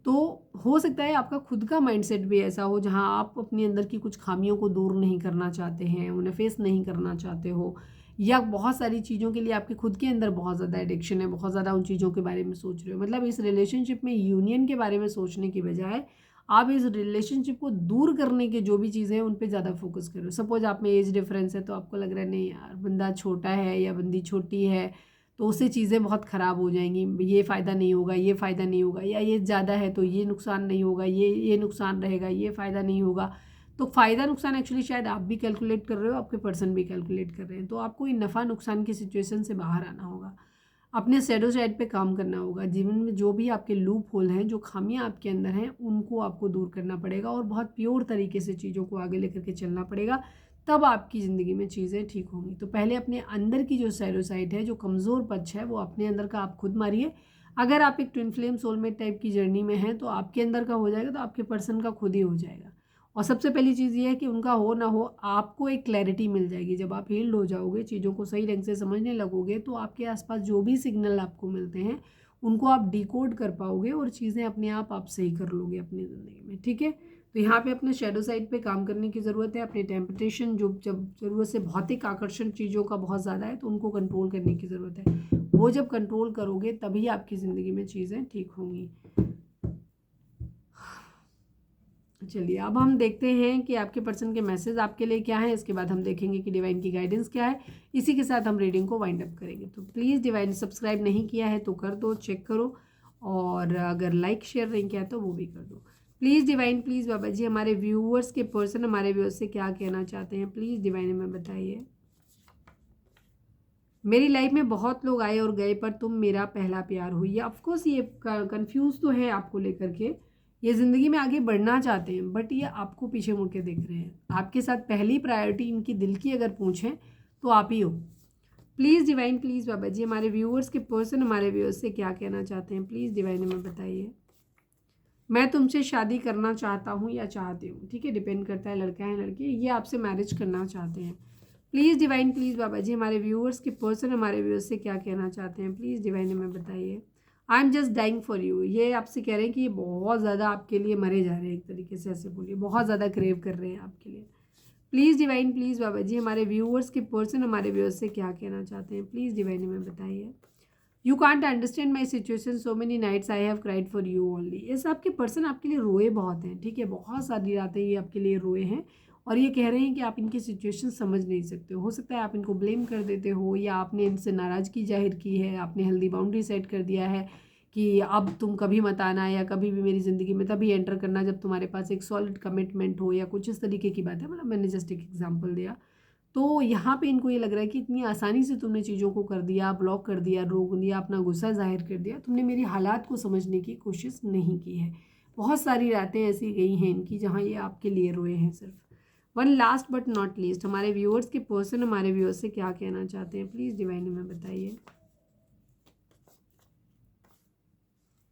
तो हो सकता है आपका खुद का माइंडसेट भी ऐसा हो जहां आप अपने अंदर की कुछ खामियों को दूर नहीं करना चाहते हैं, उन्हें फेस नहीं करना चाहते हो, या बहुत सारी चीज़ों के लिए आपके खुद के अंदर बहुत ज़्यादा एडिक्शन है, बहुत ज़्यादा उन चीज़ों के बारे में सोच रहे हो। मतलब इस रिलेशनशिप में यूनियन के बारे में सोचने की बजाय आप इस रिलेशनशिप को दूर करने के जो भी चीज़ें हैं उन पे ज़्यादा फोकस करो। सपोज आप में एज डिफरेंस है तो आपको लग रहा है नहीं यार बंदा छोटा है या बंदी छोटी है, तो उससे चीज़ें बहुत ख़राब हो जाएंगी, ये फ़ायदा नहीं होगा, ये फ़ायदा नहीं होगा, या ये ज़्यादा है तो ये नुकसान नहीं होगा, ये नुकसान रहेगा, ये फ़ायदा नहीं होगा। तो फ़ायदा नुकसान एक्चुअली शायद आप भी कैलकुलेट कर रहे हो, आपके पर्सन भी कैलकुलेट कर रहे हैं। तो आपको इन नफ़ा नुकसान की सिचुएशन से बाहर आना होगा, अपने शैडो साइड पे काम करना होगा। जीवन में जो भी आपके लूप होल हैं, जो खामियां आपके अंदर हैं, उनको आपको दूर करना पड़ेगा और बहुत प्योर तरीके से चीज़ों को आगे लेकर के चलना पड़ेगा, तब आपकी ज़िंदगी में चीज़ें ठीक होंगी। तो पहले अपने अंदर की जो शैडो साइड है, जो कमज़ोर पक्ष है, वो अपने अंदर का आप खुद मारिए। अगर आप एक ट्विन फ्लेम सोलमेट टाइप की जर्नी में हैं तो आपके अंदर का हो जाएगा, तो आपके पर्सन का खुद ही हो जाएगा। और सबसे पहली चीज़ ये है कि उनका हो ना हो, आपको एक क्लैरिटी मिल जाएगी। जब आप हील्ड हो जाओगे, चीज़ों को सही ढंग से समझने लगोगे, तो आपके आसपास जो भी सिग्नल आपको मिलते हैं उनको आप डिकोड कर पाओगे और चीज़ें अपने आप सही कर लोगे अपनी ज़िंदगी में। ठीक है, तो यहाँ पे अपने शैडो साइड पे काम करने की ज़रूरत है। अपने टेम्पटेशन, जो जब ज़रूरत से भौतिक आकर्षण चीज़ों का बहुत ज़्यादा है, तो उनको कंट्रोल करने की ज़रूरत है। वो जब कंट्रोल करोगे तभी आपकी ज़िंदगी में चीज़ें ठीक होंगी। चलिए, अब हम देखते हैं कि आपके पर्सन के मैसेज आपके लिए क्या है। इसके बाद हम देखेंगे कि डिवाइन की गाइडेंस क्या है। इसी के साथ हम रीडिंग को वाइंड अप करेंगे। तो प्लीज़ डिवाइन, सब्सक्राइब नहीं किया है तो कर दो, चेक करो, और अगर लाइक शेयर नहीं किया तो वो भी कर दो। Please divine, please Baba ji, हमारे व्यूअर्स के पर्सन हमारे व्यूअर्स से क्या कहना चाहते हैं, प्लीज़ डिवाइन हमें बताइए। मेरी लाइफ में बहुत लोग आए और गए, पर तुम मेरा पहला प्यार हो। ये ऑफकोर्स ये कंफ्यूज तो है आपको लेकर के, ये ज़िंदगी में आगे बढ़ना चाहते हैं, बट ये आपको पीछे मुड़ के देख रहे हैं। आपके साथ पहली प्रायोरिटी इनकी दिल की अगर पूछें तो आप ही हो। Please divine, please Baba ji, हमारे व्यूअर्स के पर्सन हमारे व्यूअर्स से क्या कहना चाहते हैं, प्लीज़ डिवाइन हमें बताइए। मैं तुमसे शादी करना चाहता हूँ या चाहती हूँ, ठीक है, डिपेंड करता है लड़का है लड़की, ये आपसे मैरिज करना चाहते हैं। Please divine, please Baba ji, हमारे व्यूअर्स के पर्सन हमारे व्यूअर्स से क्या कहना चाहते हैं, प्लीज़ डिवाइन हमें बताइए। I am just dying for you, ये आपसे कह रहे हैं कि ये बहुत ज़्यादा आपके लिए मरे जा रहे हैं, एक तरीके से ऐसे बोलिए, बहुत ज़्यादा क्रेव कर रहे हैं आपके लिए। Please divine, please Baba ji, हमारे व्यूअर्स के पर्सन हमारे व्यूअर्स से क्या कहना चाहते हैं, प्लीज़ डिवाइन हमें बताइए। You can't understand my situation, so many nights I have cried for you only. ऐसा आपके पर्सन आपके लिए रोए बहुत हैं, ठीक है, बहुत सारी रातें ये आपके लिए रोए हैं, और ये कह रहे हैं कि आप इनकी सिचुएशन समझ नहीं सकते हो सकता है आप इनको ब्लेम कर देते हो, या आपने इनसे नाराज़गी जाहिर की है, आपने हेल्दी बाउंड्री सेट कर दिया है कि अब तुम कभी मत आना, या कभी भी मेरी ज़िंदगी में तभी एंटर करना जब तुम्हारे पास एक सॉलिड कमिटमेंट हो, या कुछ इस तरीके की बात है। मतलब मैंने जस्ट एक एग्जाम्पल दिया। तो यहाँ पे इनको ये लग रहा है कि इतनी आसानी से तुमने चीज़ों को कर दिया, ब्लॉक कर दिया, रोक दिया, अपना गुस्सा जाहिर कर दिया, तुमने मेरी हालात को समझने की कोशिश नहीं की है। बहुत सारी रातें ऐसी गई हैं इनकी जहाँ ये आपके लिए रोए हैं सिर्फ। One last but not least, हमारे व्यूअर्स के पर्सन हमारे व्यूअर्स से क्या कहना चाहते हैं, प्लीज़ डिवाइन हमें बताइए।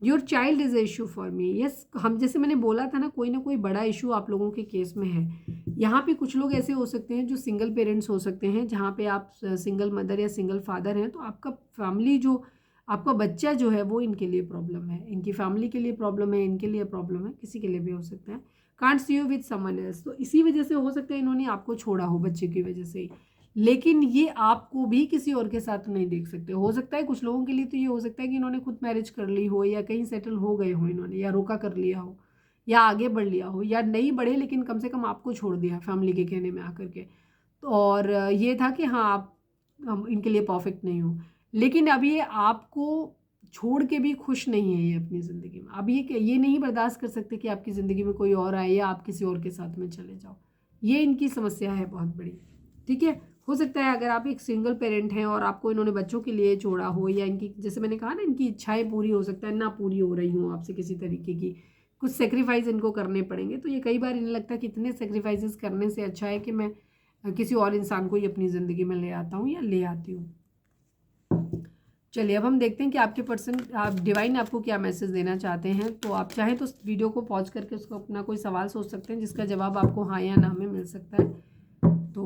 Your child is issue for me. Yes, हम जैसे मैंने बोला था ना कोई बड़ा इशू आप लोगों के केस में है। यहाँ पे कुछ लोग ऐसे हो सकते हैं जो सिंगल पेरेंट्स हो सकते हैं, जहाँ पे आप सिंगल मदर या सिंगल फादर हैं, तो आपका फैमिली जो आपका बच्चा जो है वो इनके लिए प्रॉब्लम है, इनकी फैमिली के लिए प्रॉब्लम है, इनके लिए प्रॉब्लम है, किसी के लिए भी हो सकता है। Can't see you with someone else, तो इसी वजह से हो सकता है इन्होंने आपको छोड़ा हो बच्चे की वजह से ही, लेकिन ये आपको भी किसी और के साथ नहीं देख सकते। हो सकता है कुछ लोगों के लिए तो ये हो सकता है कि इन्होंने खुद मैरिज कर ली हो, या कहीं सेटल हो गए हो इन्होंने, या रोका कर लिया हो, या आगे बढ़ लिया हो, या नहीं बढ़े लेकिन कम से कम आपको छोड़ दिया फैमिली के कहने में आकर के। तो और ये था कि हाँ आप इनके लिए परफेक्ट नहीं हो, लेकिन अब ये आपको छोड़ के भी खुश नहीं है ये अपनी ज़िंदगी में। अब ये नहीं बर्दाश्त कर सकते कि आपकी ज़िंदगी में कोई और आए, या आप किसी और के साथ में चले जाओ। ये इनकी समस्या है बहुत बड़ी, ठीक है। हो सकता है अगर आप एक सिंगल पेरेंट हैं और आपको इन्होंने बच्चों के लिए छोड़ा हो, या इनकी जैसे मैंने कहा ना इनकी इच्छाएं पूरी हो सकता है ना पूरी हो रही हूँ आपसे किसी तरीके की, कुछ सेक्रीफाइस इनको करने पड़ेंगे। तो ये कई बार इन्हें लगता है कि इतने सेक्रीफाइसेस करने से अच्छा है कि मैं किसी और इंसान को ही अपनी ज़िंदगी में ले आता हूँ या ले आती हूँ। चलिए, अब हम देखते हैं कि आपके पर्सन आप डिवाइन आपको क्या मैसेज देना चाहते हैं। तो आप चाहें तो वीडियो को पॉज करके उसको अपना कोई सवाल सोच सकते हैं जिसका जवाब आपको हाँ या ना में मिल सकता है, तो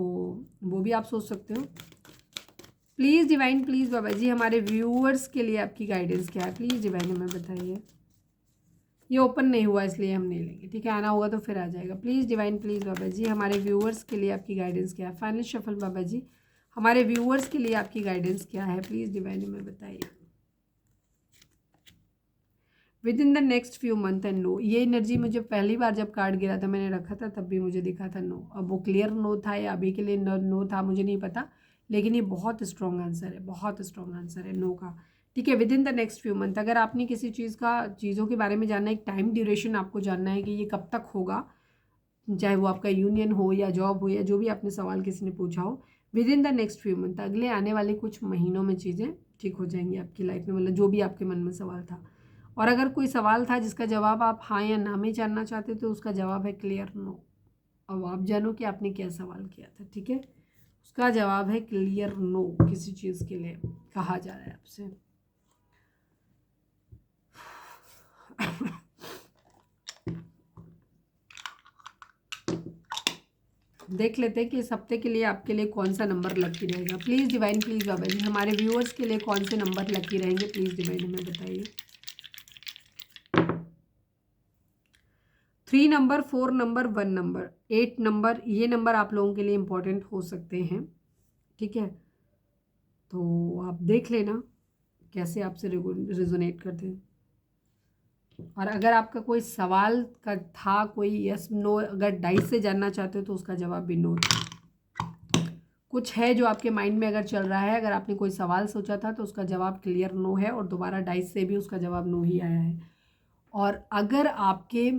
वो भी आप सोच सकते हो। Please divine, please Baba ji, हमारे व्यूअर्स के लिए आपकी गाइडेंस क्या है, प्लीज़ डिवाइन हमें बताइए। ये ओपन नहीं हुआ इसलिए हम नहीं लेंगे, ठीक है, आना होगा तो फिर आ जाएगा। Please divine, please Baba ji, हमारे व्यूअर्स के लिए आपकी गाइडेंस क्या है। फाइनल शफल बाबा जी, हमारे व्यूअर्स के लिए आपकी गाइडेंस क्या है, प्लीज़ डिवाइन हमें बताइए। Within the next few month and no, ये एनर्जी मुझे पहली बार जब कार्ड गिरा था मैंने रखा था तब भी मुझे दिखा था नो। अब वो क्लियर नो था या अभी के लिए नो था मुझे नहीं पता, लेकिन ये बहुत स्ट्रॉन्ग आंसर है, बहुत स्ट्रॉन्ग आंसर है नो का। ठीक है, with in the next few month अगर आपने किसी चीज़ों के बारे में जानना है, एक टाइम ड्यूरेशन आपको जानना है कि ये कब तक होगा, चाहे वो आपका यूनियन हो या जॉब हो या जो भी आपने सवाल किसी ने पूछा हो, with in the next few month अगले आने वाले कुछ महीनों में चीज़ें ठीक हो जाएंगी आपकी लाइफ में, मतलब जो भी आपके मन में सवाल था। और अगर कोई सवाल था जिसका जवाब आप हाँ या ना में जानना चाहते तो उसका जवाब है क्लियर नो। अब आप जानो कि आपने क्या सवाल किया था। ठीक है, उसका जवाब है क्लियर नो, किसी चीज़ के लिए कहा जा रहा है आपसे। देख लेते हैं कि इस हफ्ते के लिए आपके लिए कौन सा नंबर लकी रहेगा। Please divine, please Baba ji, हमारे व्यूअर्स के लिए कौन से नंबर लकी रहेंगे, प्लीज़ डिवाइन हमें बताइए। 3 नंबर, 4 नंबर, 1 नंबर, 8 नंबर, ये नंबर आप लोगों के लिए इम्पोर्टेंट हो सकते हैं। ठीक है, तो आप देख लेना कैसे आपसे रेजोनेट करते हैं। और अगर आपका कोई सवाल का था, कोई यस नो, अगर डाइस से जानना चाहते हो तो उसका जवाब भी नो था। कुछ है जो आपके माइंड में अगर चल रहा है, अगर आपने कोई सवाल सोचा था तो उसका जवाब क्लियर नो है, और दोबारा डाइस से भी उसका जवाब नो ही आया है। और अगर आपके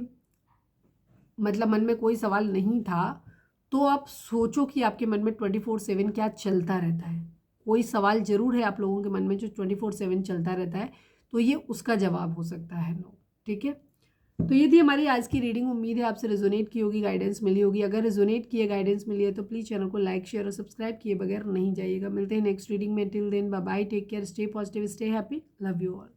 मतलब मन में कोई सवाल नहीं था तो आप सोचो कि आपके मन में 24/7 क्या चलता रहता है। कोई सवाल ज़रूर है आप लोगों के मन में जो 24/7 चलता रहता है, तो ये उसका जवाब हो सकता है नो। ठीक है, तो ये थी हमारी आज की रीडिंग। उम्मीद है आपसे रेजोनेट की होगी, गाइडेंस मिली होगी। अगर रेजोनेट किए, गाइडेंस मिली है तो प्लीज़ चैनल को लाइक, शेयर और सब्सक्राइब किए बगैर नहीं जाइएगा। मिलते हैं नेक्स्ट रीडिंग में। Till then bye bye, take care, stay positive, stay happy, love you all.